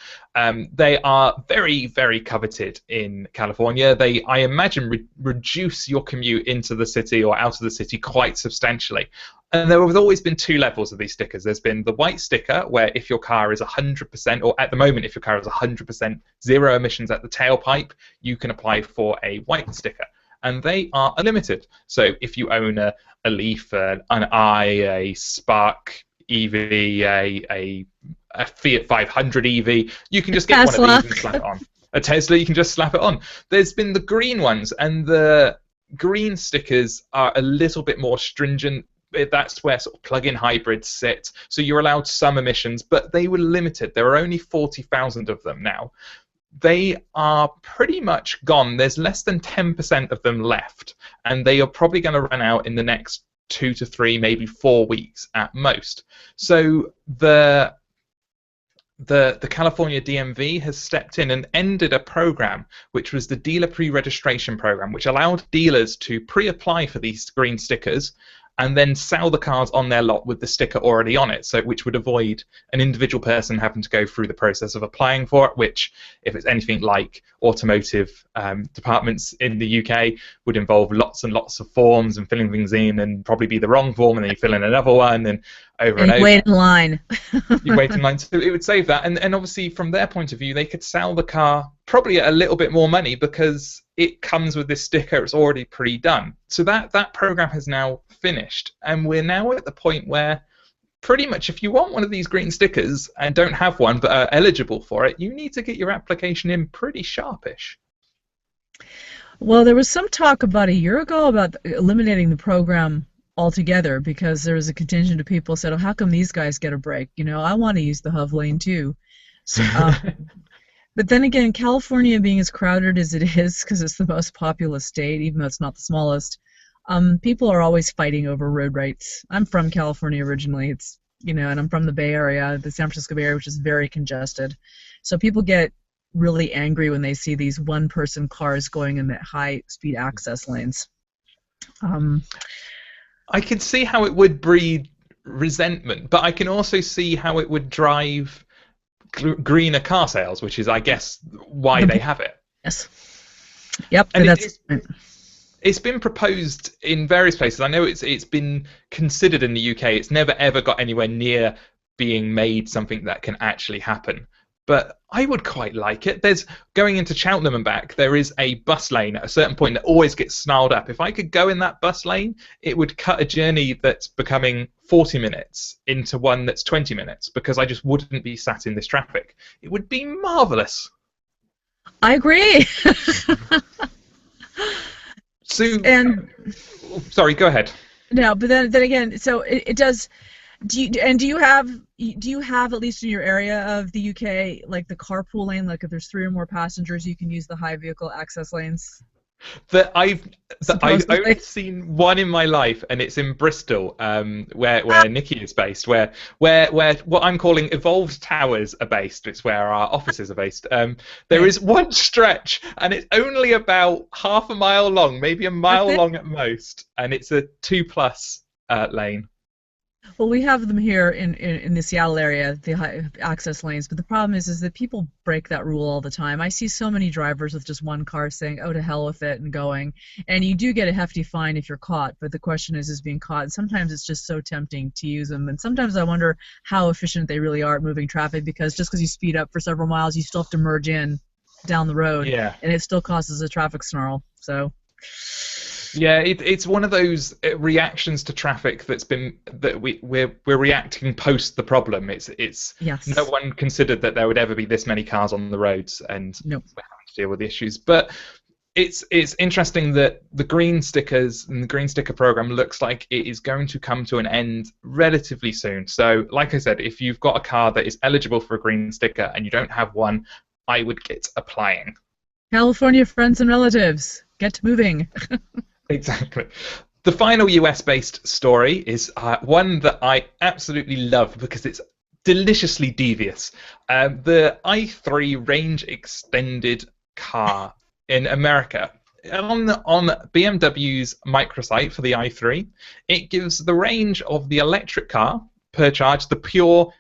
they are very, very coveted in California. They, I imagine, reduce your commute into the city or out of the city quite substantially. And there have always been 2 levels of these stickers. There's been the white sticker, where if your car is 100%, or at the moment if your car is 100% zero emissions at the tailpipe, you can apply for a white sticker. And they are unlimited. So if you own a Leaf, an I, a Spark EV, a Fiat 500 EV, you can just get Tesla. one of these and slap it on. A Tesla, you can just slap it on. There's been the green ones, and the green stickers are a little bit more stringent. That's where sort of plug-in hybrids sit. So you're allowed some emissions, but they were limited. There are only 40,000 of them now. They are pretty much gone. There's less than 10% of them left, and they are probably going to run out in the next 2 to 3, maybe 4 weeks at most. So the California DMV has stepped in and ended a program, which was the dealer pre-registration program, which allowed dealers to pre-apply for these green stickers and then sell the cars on their lot with the sticker already on it, so which would avoid an individual person having to go through the process of applying for it, which, if it's anything like automotive departments in the UK, would involve lots and lots of forms and filling things in, and probably be the wrong form, and then you fill in another one, and over and over. Wait in line. You wait in line, so it would save that, and obviously from their point of view, they could sell the car probably at a little bit more money because it comes with this sticker, it's already pre-done. So that program has now finished, and we're now at the point where pretty much if you want one of these green stickers and don't have one but are eligible for it, you need to get your application in pretty sharpish. Well, there was some talk about a year ago about eliminating the program altogether, because there was a contingent of people said, oh, how come these guys get a break? You know, I want to use the HOV lane too. So, but then again, California being as crowded as it is, because it's the most populous state, even though it's not the smallest, people are always fighting over road rights. I'm from California originally, and I'm from the Bay Area, the San Francisco Bay Area, which is very congested. So people get really angry when they see these one-person cars going in the high-speed access lanes. I can see how it would breed resentment, but I can also see how it would drive greener car sales, which is, I guess, why they have it. Yes. Yep. And that's it's been proposed in various places. I know it's been considered in the UK. It's never ever got anywhere near being made something that can actually happen. But I would quite like it. There's going into Cheltenham and back, there is a bus lane at a certain point that always gets snarled up. If I could go in that bus lane, it would cut a journey that's becoming 40 minutes into one that's 20 minutes, because I just wouldn't be sat in this traffic. It would be marvellous. I agree. So, sorry, go ahead. No, but then again, so it does. Do you have at least in your area of the UK, like the carpool lane, like if there's 3 or more passengers, you can use the high vehicle access lanes? I've only seen one in my life, and it's in Bristol, where Nikki is based, where what I'm calling evolved towers are based. It's where our offices are based. There is one stretch, and it's only about half a mile long, maybe a mile long at most, and it's a 2+ lane. Well, we have them here in the Seattle area, the high access lanes, but the problem is that people break that rule all the time. I see so many drivers with just one car saying, "Oh, to hell with it," and going. And you do get a hefty fine if you're caught, but the question is being caught. And sometimes it's just so tempting to use them, and sometimes I wonder how efficient they really are at moving traffic, because just because you speed up for several miles, you still have to merge in down the road, and it still causes a traffic snarl. So. Yeah, it's one of those reactions to traffic we're reacting post the problem. It's yes. No one considered that there would ever be this many cars on the roads, and nope. we're having to deal with the issues. But it's interesting that the green stickers and the green sticker program looks like it is going to come to an end relatively soon. So, like I said, if you've got a car that is eligible for a green sticker and you don't have one, I would get applying. California friends and relatives, get moving. Exactly. The final US-based story is one that I absolutely love because it's deliciously devious. The i3 range extended car in America. On BMW's microsite for the i3, it gives the range of the electric car per charge, the pure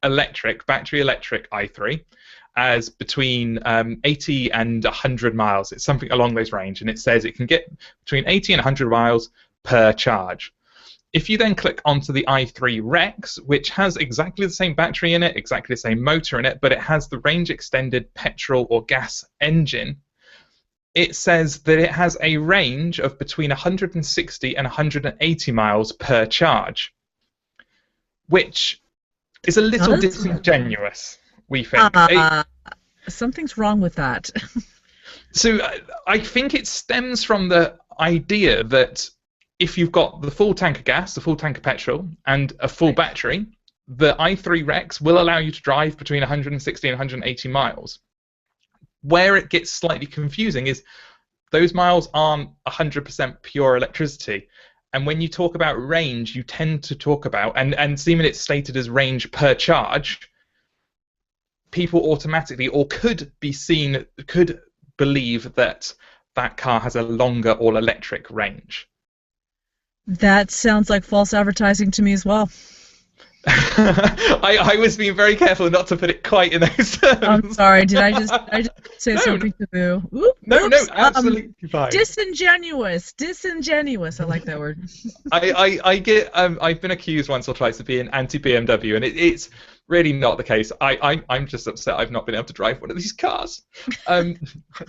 electric, battery electric i3, as between 80 and 100 miles. It's something along those range, and it says it can get between 80 and 100 miles per charge. If you then click onto the i3 Rex, which has exactly the same battery in it, exactly the same motor in it, but it has the range extended petrol or gas engine, it says that it has a range of between 160 and 180 miles per charge, which is a little disingenuous, we think. Something's wrong with that. So I think it stems from the idea that if you've got the full tank of gas, the full tank of petrol, and a full battery, the i3 Rex will allow you to drive between 160 and 180 miles. Where it gets slightly confusing is those miles aren't 100% pure electricity. And when you talk about range, you tend to talk about, and seemingly it's stated as range per charge, people automatically, or could believe that that car has a longer all-electric range. That sounds like false advertising to me as well. I was being very careful not to put it quite in those terms. I'm sorry. Did I just say something taboo? No, absolutely fine. Disingenuous. I like that word. I get. I've been accused once or twice of being anti-BMW, and it's really not the case. I'm just upset I've not been able to drive one of these cars. I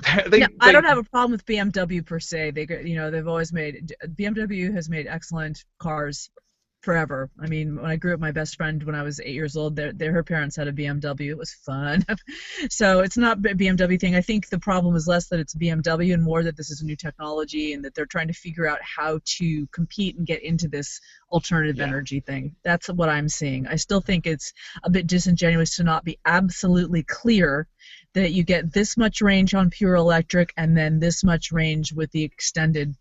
don't have a problem with BMW per se. BMW has made excellent cars forever. I mean, when I grew up, my best friend, when I was 8 years old, her parents had a BMW. It was fun. So it's not a BMW thing. I think the problem is less that it's BMW and more that this is a new technology and that they're trying to figure out how to compete and get into this alternative energy thing. That's what I'm seeing. I still think it's a bit disingenuous to not be absolutely clear that you get this much range on pure electric and then this much range with the extended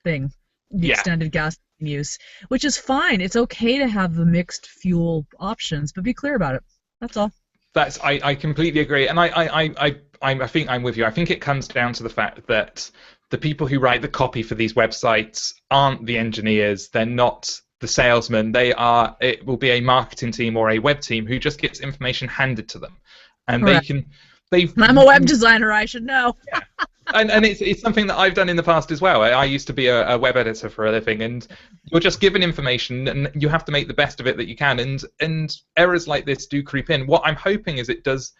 thing, extended gas use, which is fine. It's okay to have the mixed fuel options, but be clear about it. That's all. I completely agree, and I think I'm with you. I think it comes down to the fact that the people who write the copy for these websites aren't the engineers. They're not the salesmen. It will be a marketing team or a web team who just gets information handed to them, and Correct. I'm a web designer. I should know. Yeah. And it's something that I've done in the past as well. I used to be a web editor for a living, and you're just given information, and you have to make the best of it that you can. And errors like this do creep in. What I'm hoping is it does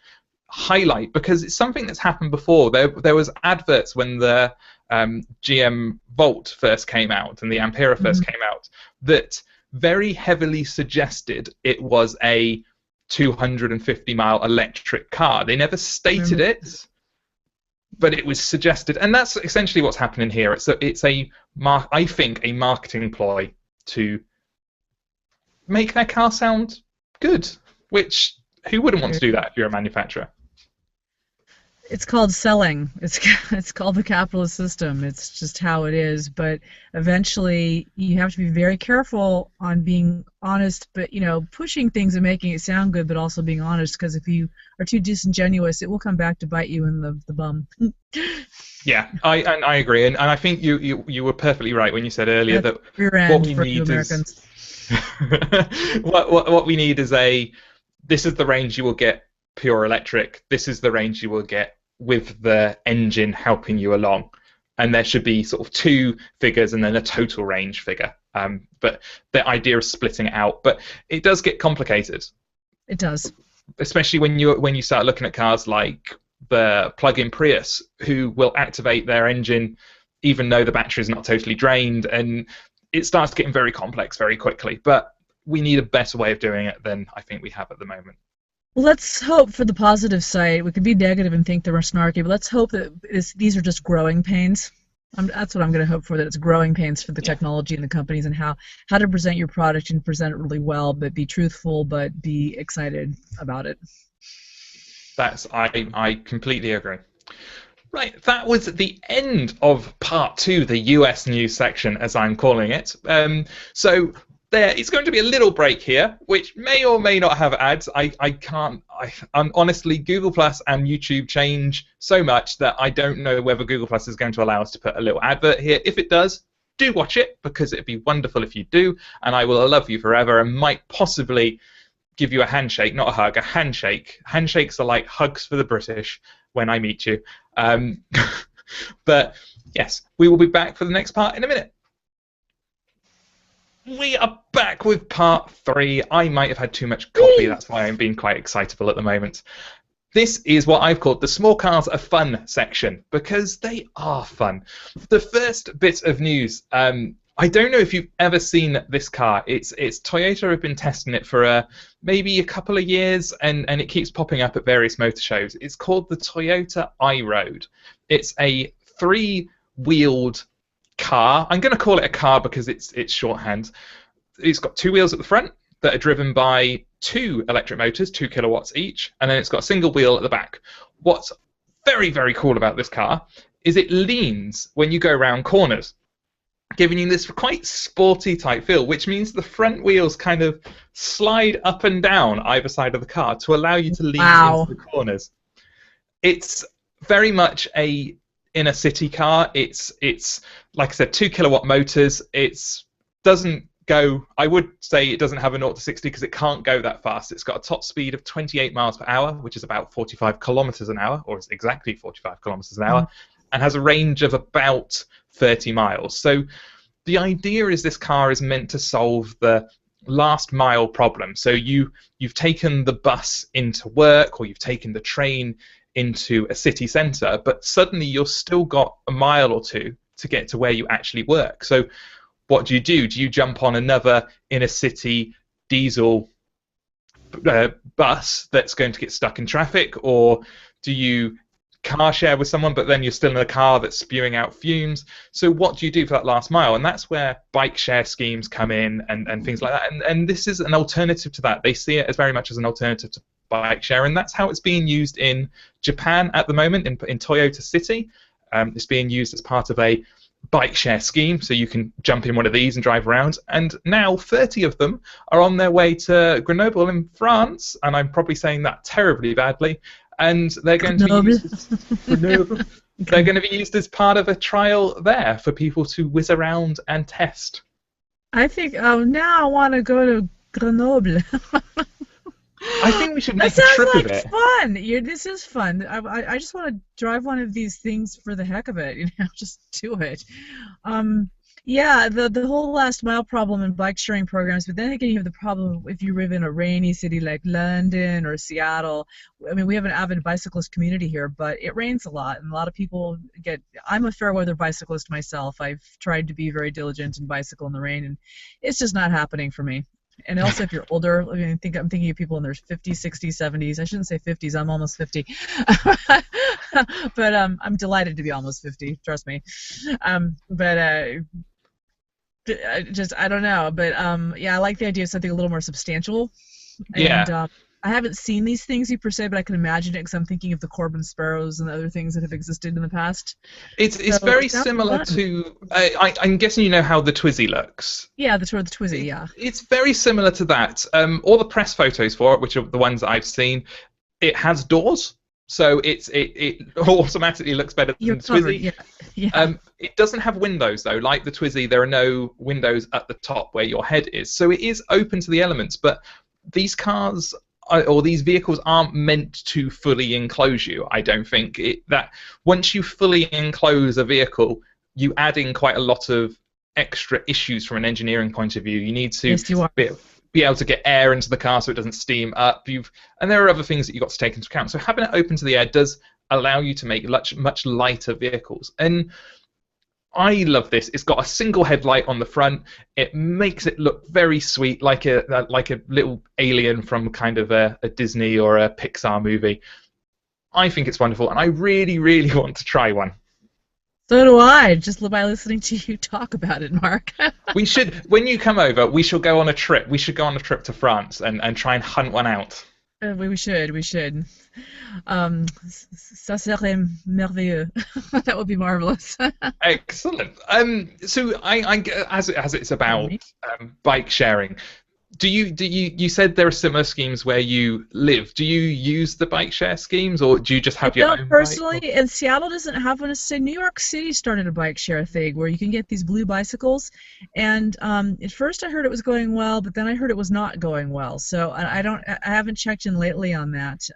highlight, because it's something that's happened before. There was adverts when the GM Volt first came out and the Ampera first came out that very heavily suggested it was a 250-mile electric car. They never stated it, but it was suggested, and that's essentially what's happening here. It's I think a marketing ploy to make their car sound good. Which, who wouldn't want to do that if you're a manufacturer? It's called selling. It's called the capitalist system. It's just how it is. But eventually, you have to be very careful on being honest, but pushing things and making it sound good, but also being honest. Because if you are too disingenuous, it will come back to bite you in the bum. Yeah, I agree, and I think you were perfectly right when you said earlier that what we need is what we need is this is the range you will get pure electric. This is the range you will get with the engine helping you along, and there should be sort of two figures and then a total range figure. But the idea of splitting it out, but it does get complicated. It does, especially when you start looking at cars like the plug-in Prius, who will activate their engine even though the battery is not totally drained, and it starts getting very complex very quickly. But we need a better way of doing it than I think we have at the moment. Well, let's hope for the positive side. We could be negative and think that we're snarky, but let's hope that these are just growing pains. That's what I'm going to hope for, that it's growing pains for the technology and the companies, and how to present your product and present it really well, but be truthful, but be excited about it. I completely agree. Right, that was the end of part 2, the US news section, as I'm calling it. So there is going to be a little break here, which may or may not have ads. Honestly, Google Plus and YouTube change so much that I don't know whether Google Plus is going to allow us to put a little advert here. If it does, do watch it, because it'd be wonderful if you do, and I will love you forever and might possibly give you a handshake, not a hug, a handshake. Handshakes are like hugs for the British when I meet you. But yes, we will be back for the next part in a minute. We are back with part 3. I might have had too much coffee, that's why I'm being quite excitable at the moment. This is what I've called the Small Cars Are Fun section, because they are fun. The first bit of news, I don't know if you've ever seen this car. It's Toyota have been testing it for maybe a couple of years, and it keeps popping up at various motor shows. It's called the Toyota iRoad. It's a 3-wheeled car. I'm going to call it a car because it's shorthand. It's got 2 wheels at the front that are driven by 2 electric motors, 2 kilowatts each, and then it's got a single wheel at the back. What's very, very cool about this car is it leans when you go around corners, giving you this quite sporty type feel, which means the front wheels kind of slide up and down either side of the car to allow you to lean into the corners. It's very much a inner city car. It's like I said, 2 kilowatt motors. I would say it doesn't have a 0 to 60 because it can't go that fast. It's got a top speed of 28 miles per hour, which is about 45 kilometers an hour, or it's exactly 45 kilometers an hour, and has a range of about 30 miles. So the idea is this car is meant to solve the last mile problem. So you've taken the bus into work, or you've taken the train into a city centre, but suddenly you've still got a mile or two to get to where you actually work. So what do? Do you jump on another inner city diesel bus that's going to get stuck in traffic, or do you car share with someone, but then you're still in a car that's spewing out fumes? So what do you do for that last mile? And that's where bike share schemes come in, and things like that. And this is an alternative to that. They see it as very much as an alternative to bike share, and that's how it's being used in Japan at the moment, in Toyota City. It's being used as part of a bike share scheme, so you can jump in one of these and drive around. And now 30 of them are on their way to Grenoble in France, and I'm probably saying that terribly badly. And they're going to be used they're going to be used as part of a trial there for people to whiz around and test. I think now I want to go to Grenoble. I think we should make a trip of it. That sounds like fun. This is fun. I just want to drive one of these things for the heck of it. Just do it. Yeah, the whole last mile problem in bike sharing programs, but then again you have the problem if you live in a rainy city like London or Seattle. I mean, we have an avid bicyclist community here, but it rains a lot, and a lot of people I'm a fair weather bicyclist myself. I've tried to be very diligent and bicycle in the rain, and it's just not happening for me. And also, if you're older, I'm thinking of people in their 50s, 60s, 70s. I shouldn't say 50s. I'm almost 50. But I'm delighted to be almost 50. Trust me. I don't know. But yeah, I like the idea of something a little more substantial. And, yeah. I haven't seen these things per se, but I can imagine it because I'm thinking of the Corbin Sparrows and the other things that have existed in the past. It's very similar to. I'm guessing you know how the Twizy looks. Yeah, the Twizy. Yeah. It's very similar to that. All the press photos for it, which are the ones that I've seen, it has doors, so it automatically looks better than the Twizy. Yeah. Yeah. It doesn't have windows though. Like the Twizy, there are no windows at the top where your head is, so it is open to the elements. But these cars or these vehicles aren't meant to fully enclose you. I don't think that once you fully enclose a vehicle, you add in quite a lot of extra issues from an engineering point of view. You need to be able to get air into the car so it doesn't steam up. And there are other things that you've got to take into account. So having it open to the air does allow you to make much lighter vehicles. And I love this. It's got a single headlight on the front. It makes it look very sweet, like a little alien from kind of a Disney or a Pixar movie. I think it's wonderful, and I really, really want to try one. So do I, just by listening to you talk about it, Mark. We should, when you come over, we shall go on a trip. We should go on a trip to France and try and hunt one out. We should. Ça serait merveilleux. That would be marvelous. Excellent. So as it's about bike sharing, you said there are similar schemes where you live. Do you use the bike share schemes, or do you just have your own personally, bike? and Seattle doesn't have one. Say New York City started a bike share thing where you can get these blue bicycles, and at first I heard it was going well, but then I heard it was not going well. So I haven't checked in lately on that.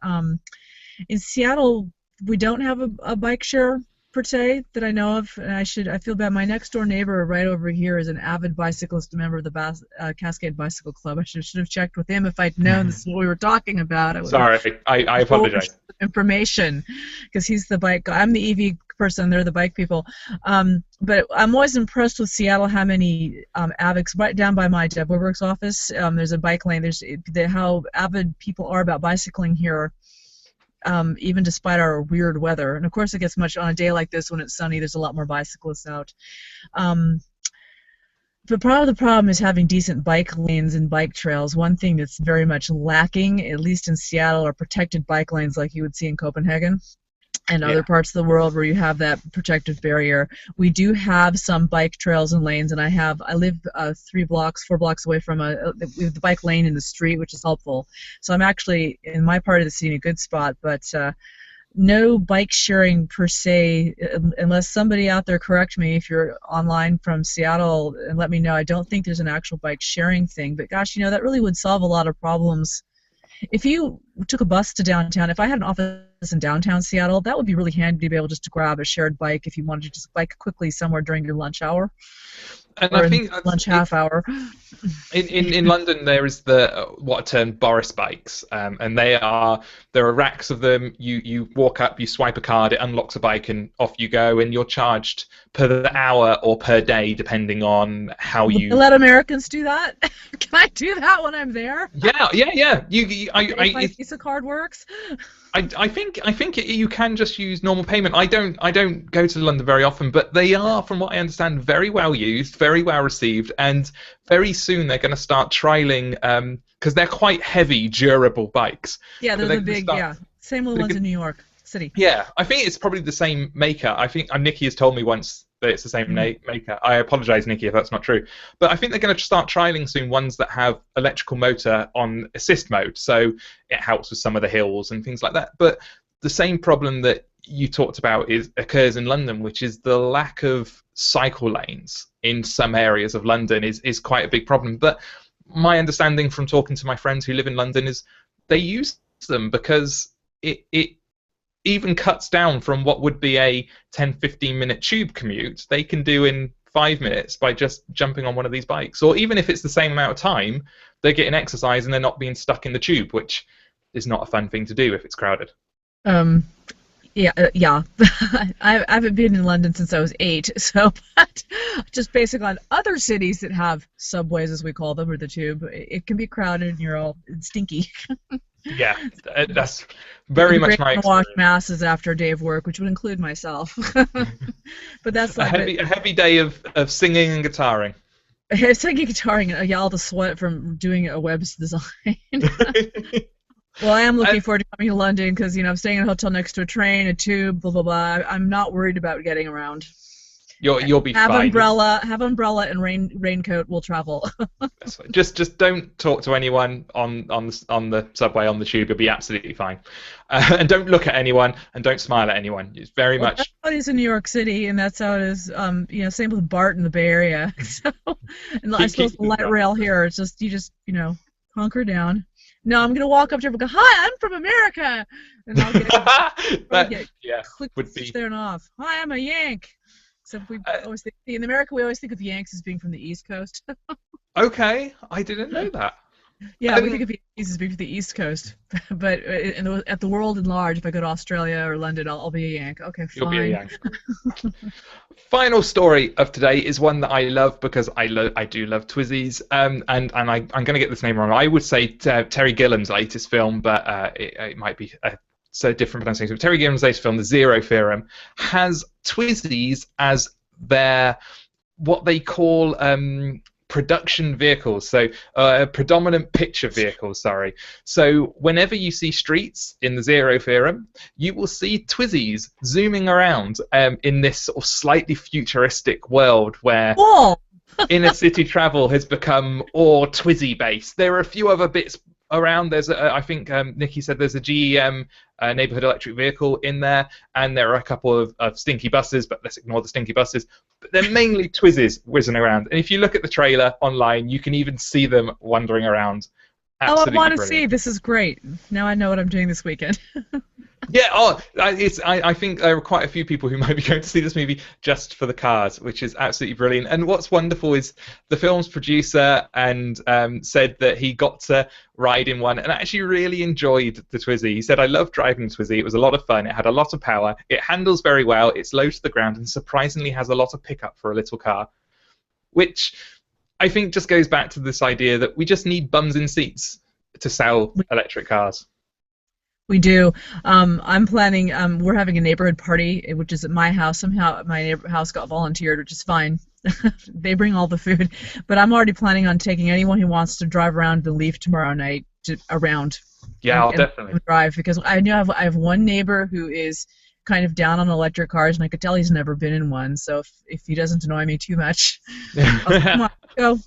In Seattle, we don't have a bike share per se that I know of, and I feel bad. My next door neighbor right over here is an avid bicyclist, a member of the Cascade Bicycle Club. I should have checked with him if I'd known this is what we were talking about. Sorry, I apologize. Information, because he's the bike guy. I'm the EV person, they're the bike people. But I'm always impressed with Seattle how many avics, right down by my Deb Woodwork's office, there's a bike lane. There's how avid people are about bicycling here. Even despite our weird weather, and of course it gets much on a day like this when it's sunny. There's a lot more bicyclists out. But part of the problem is having decent bike lanes and bike trails. One thing that's very much lacking, at least in Seattle, are protected bike lanes like you would see in Copenhagen and other parts of the world where you have that protective barrier. We do have some bike trails and lanes, and I live 4 blocks away from the bike lane in the street, which is helpful. So I'm actually in my part of the city in a good spot, but no bike sharing per se, unless somebody out there correct me if you're online from Seattle and let me know. I don't think there's an actual bike sharing thing, but gosh, that really would solve a lot of problems. If you took a bus to downtown, if I had an office in downtown Seattle, that would be really handy to be able just to grab a shared bike if you wanted to just bike quickly somewhere during your lunch hour. And I think lunch half hour. In London there is what are termed Boris bikes, and there are racks of them. You walk up, you swipe a card, it unlocks a bike, and off you go. And you're charged per hour or per day depending on how you. Let Americans do that? Can I do that when I'm there? Yeah. My Visa card works. I think you can just use normal payment. I don't go to London very often, but they are, from what I understand, very well used, very well received, and very soon they're going to start trialing because they're quite heavy, durable bikes. Yeah, they're the big, same with the ones in New York City. Yeah, I think it's probably the same maker. I think Nikki has told me once that it's the same maker. I apologize, Nikki, if that's not true. But I think they're going to start trialing soon ones that have electrical motor on assist mode, so it helps with some of the hills and things like that. But the same problem that you talked about occurs in London, which is the lack of cycle lanes in some areas of London is quite a big problem. But my understanding from talking to my friends who live in London is they use them because it even cuts down from what would be a 10-15 minute tube commute. They can do in 5 minutes by just jumping on one of these bikes. Or even if it's the same amount of time, they're getting exercise and they're not being stuck in the tube, which is not a fun thing to do if it's crowded. Yeah. I haven't been in London since I was 8, so but just basically on other cities that have subways, as we call them, or the tube, it can be crowded and you're all stinky. Yeah, that's very much my experience. Wash masses after a day of work, which would include myself. But that's like a heavy day of singing and guitaring. Singing, guitaring, and all the sweat from doing a web design. Well, I am looking forward to coming to London because, I'm staying in a hotel next to a train, a tube, blah, blah, blah. I'm not worried about getting around. You'll be have fine. Umbrella and raincoat will travel. That's fine. Just don't talk to anyone on the subway, on the tube. You'll be absolutely fine. And don't look at anyone, and don't smile at anyone. It's very much. That's how it is in New York City, and that's how it is. Same with BART in the Bay Area. So, and I suppose the light rail here. It's just hunker down. No, I'm gonna walk up to her and go, "Hi, I'm from America," and I'll get clicked there and off. Hi, I'm a Yank. So we always think, in America, we always think of the Yanks as being from the East Coast. Okay, I didn't know that. Yeah, we think of the Yankees as being from the East Coast, but at the world at large, if I go to Australia or London, I'll be a Yank. Okay, fine. You'll be a Yank. Final story of today is one that I love because I do love Twizzies, and I'm going to get this name wrong. I would say Terry Gilliam's latest film, but it might be so different pronunciation. Terry Gilliam's latest film, The Zero Theorem, has Twizzies as their what they call production vehicles, so predominant picture vehicles, sorry. So whenever you see streets in the Zero Theorem, you will see Twizzies zooming around in this sort of slightly futuristic world where inner city travel has become all Twizzy based. There are a few other bits around. There's I think Nikki said there's a GEM neighborhood electric vehicle in there, and there are a couple of stinky buses, but let's ignore the stinky buses. But they're mainly Twizzies whizzing around, and if you look at the trailer online, you can even see them wandering around. Absolutely I want to brilliant. see. This is great. Now I know what I'm doing this weekend. Yeah, I think there are quite a few people who might be going to see this movie just for the cars, which is absolutely brilliant. And what's wonderful is the film's producer and said that he got to ride in one and actually really enjoyed the Twizzy. He said, "I love driving the Twizzy. It was a lot of fun. It had a lot of power. It handles very well. It's low to the ground and surprisingly has a lot of pickup for a little car," which I think just goes back to this idea that we just need bums in seats to sell electric cars. We do. I'm planning. We're having a neighborhood party, which is at my house. Somehow my house got volunteered, which is fine. They bring all the food, but I'm already planning on taking anyone who wants to drive around the Leaf tomorrow night around. Yeah, I'll definitely drive because I have one neighbor who is kind of down on electric cars, and I could tell he's never been in one. So if he doesn't annoy me too much, come on, go.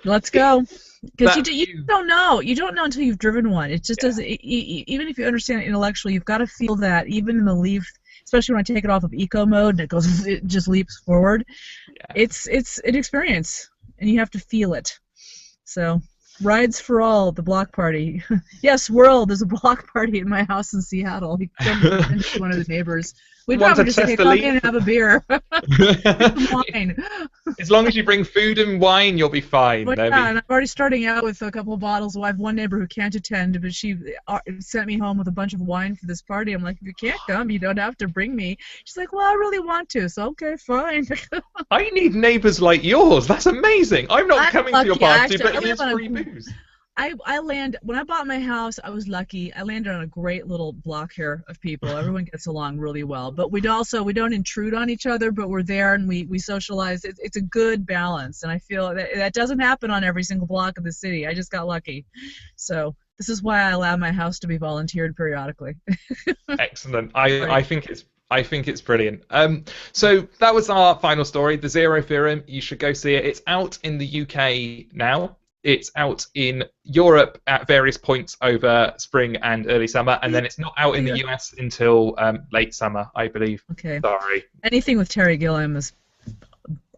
Let's go. Because you don't know. You don't know until you've driven one. It just doesn't. Even if you understand it intellectually, you've got to feel that. Even in the Leaf, especially when I take it off of eco mode and it just leaps forward. Yeah. It's an experience, and you have to feel it. So, rides for all, the block party. Yes, world. There's a block party in my house in Seattle. He come to one of the neighbors. We'd probably just say, "Come in and have a beer." Wine. As long as you bring food and wine, you'll be fine. But yeah, and I'm already starting out with a couple of bottles. Well, I have one neighbor who can't attend, but she sent me home with a bunch of wine for this party. I'm like, if you can't come, you don't have to bring me. She's like, well, I really want to, so okay, fine. I need neighbors like yours. That's amazing. I'm not coming to your party, but here's free booze. When I bought my house, I was lucky. I landed on a great little block here of people. Everyone gets along really well. But we don't intrude on each other, but we're there and we socialize. It's a good balance. And I feel that doesn't happen on every single block of the city. I just got lucky. So this is why I allow my house to be volunteered periodically. Excellent. I think it's brilliant. So that was our final story, The Zero Theorem. You should go see it. It's out in the UK now. It's out in Europe at various points over spring and early summer, and then it's not out in the US until late summer, I believe. Okay. Sorry. Anything with Terry Gilliam is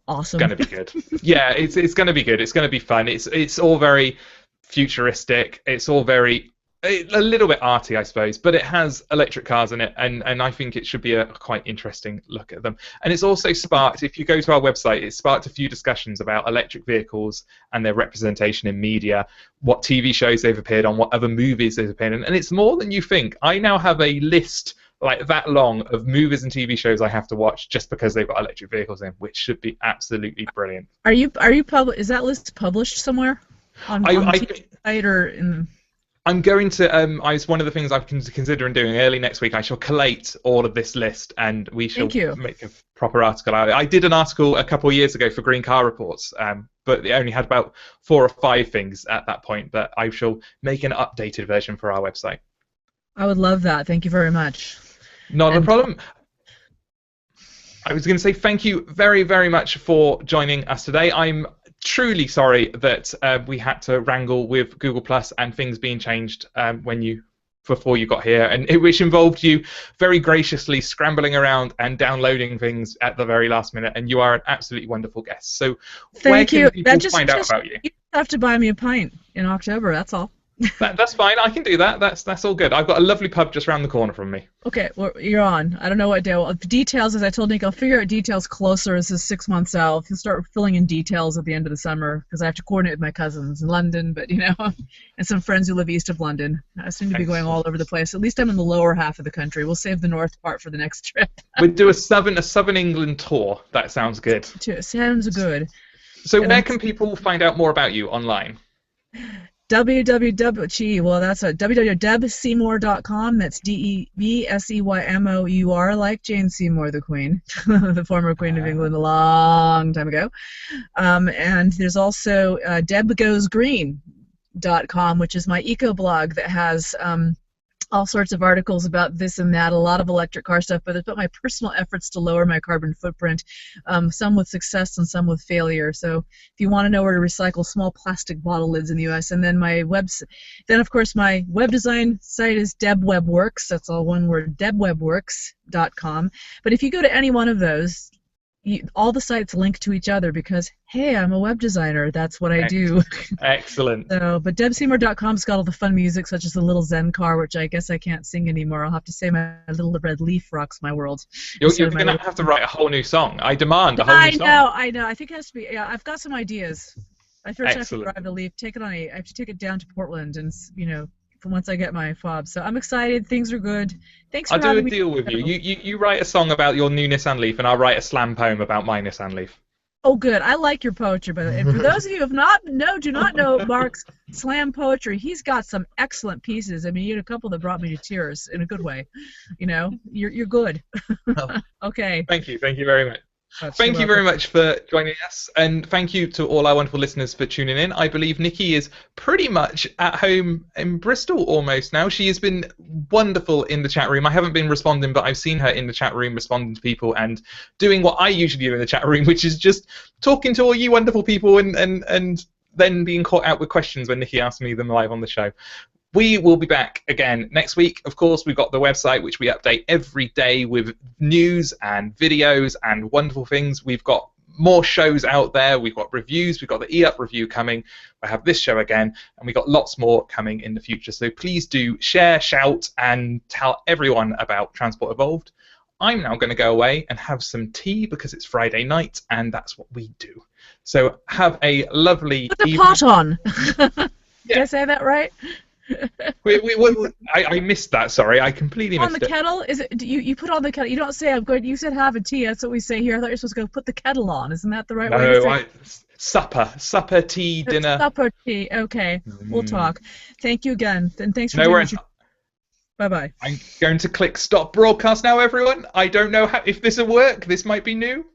awesome. It's going to be good. Yeah, it's going to be good. It's going to be fun. It's all very futuristic. It's all very a little bit arty, I suppose, but it has electric cars in it, and I think it should be a quite interesting look at them. And it's also sparked, if you go to our website, it's sparked a few discussions about electric vehicles and their representation in media, what TV shows they've appeared on, what other movies they've appeared in, and it's more than you think. I now have a list like that long of movies and TV shows I have to watch just because they've got electric vehicles in, which should be absolutely brilliant. Is that list published somewhere? On TV site or in the... I'm going to. One of the things I'm considering doing early next week. I shall collate all of this list, and we shall Thank you. make a proper article out of it. I did an article a couple of years ago for Green Car Reports, but it only had about 4 or 5 things at that point. But I shall make an updated version for our website. I would love that. Thank you very much. Not a problem. I was going to say thank you very, very much for joining us today. I'm truly sorry that we had to wrangle with Google Plus and things being changed before you got here, and which involved you very graciously scrambling around and downloading things at the very last minute. And you are an absolutely wonderful guest. So where can people find out about you? You have to buy me a pint in October. That's all. That's fine. I can do that. That's all good. I've got a lovely pub just around the corner from me. Okay, well, you're on. I don't know what day. Well, details, as I told Nick, I'll figure out details closer. This is 6 months out. I'll start filling in details at the end of the summer because I have to coordinate with my cousins in London, but and some friends who live east of London. I seem to be going all over the place. At least I'm in the lower half of the country. We'll save the north part for the next trip. We'll do a southern England tour. That sounds good. Sounds good. So where can people find out more about you online? www.debseymour.com. That's DEBSEYMOUR, like Jane Seymour, the Queen, the former Queen of England a long time ago. And there's also debgoesgreen.com, which is my eco blog that has all sorts of articles about this and that, a lot of electric car stuff, but it's about my personal efforts to lower my carbon footprint, some with success and some with failure. So if you want to know where to recycle small plastic bottle lids in the U.S., and then of course my web design site is DebWebWorks. That's all one word, debwebworks.com. But if you go to any one of those, all the sites link to each other because, hey, I'm a web designer. That's what I do. Excellent. But DebSeymour.com's got all the fun music, such as the Little Zen Car, which I guess I can't sing anymore. I'll have to say my Little Red Leaf rocks my world. You're going to have to write a whole new song. I demand a whole new song. I know. I think it has to be. Yeah, I've got some ideas. I first have to drive the Leaf, I have to take it down to Portland, and from once I get my fob. So I'm excited. Things are good. Thanks for having me. I'll do a deal with you. You write a song about your new Nissan Leaf, and I'll write a slam poem about my Nissan Leaf. Oh, good. I like your poetry, by the way. And for those of you who do not know Mark's slam poetry, he's got some excellent pieces. I mean, you had a couple that brought me to tears in a good way. You're good. Okay. Thank you. Thank you very much. Thank you very much for joining us, and thank you to all our wonderful listeners for tuning in. I believe Nikki is pretty much at home in Bristol almost now. She has been wonderful in the chat room. I haven't been responding, but I've seen her in the chat room responding to people and doing what I usually do in the chat room, which is just talking to all you wonderful people and then being caught out with questions when Nikki asks me them live on the show. We will be back again next week. Of course, we've got the website, which we update every day with news and videos and wonderful things. We've got more shows out there. We've got reviews. We've got the E-Up review coming. I have this show again, and we've got lots more coming in the future. So please do share, shout, and tell everyone about Transport Evolved. I'm now going to go away and have some tea because it's Friday night, and that's what we do. So have a lovely Put the evening. pot on. Did I say that right? I missed that. Sorry, I completely missed it. On the kettle? Is it? You put on the kettle? You don't say I'm going. You said have a tea. That's what we say here. I thought you were supposed to go put the kettle on. Isn't that the right way to say it? Supper, tea, dinner. Supper, tea. Okay, we'll talk. Thank you again, and thanks for doing it. Bye-bye. I'm going to click stop broadcast now, everyone. I don't know if this will work. This might be new.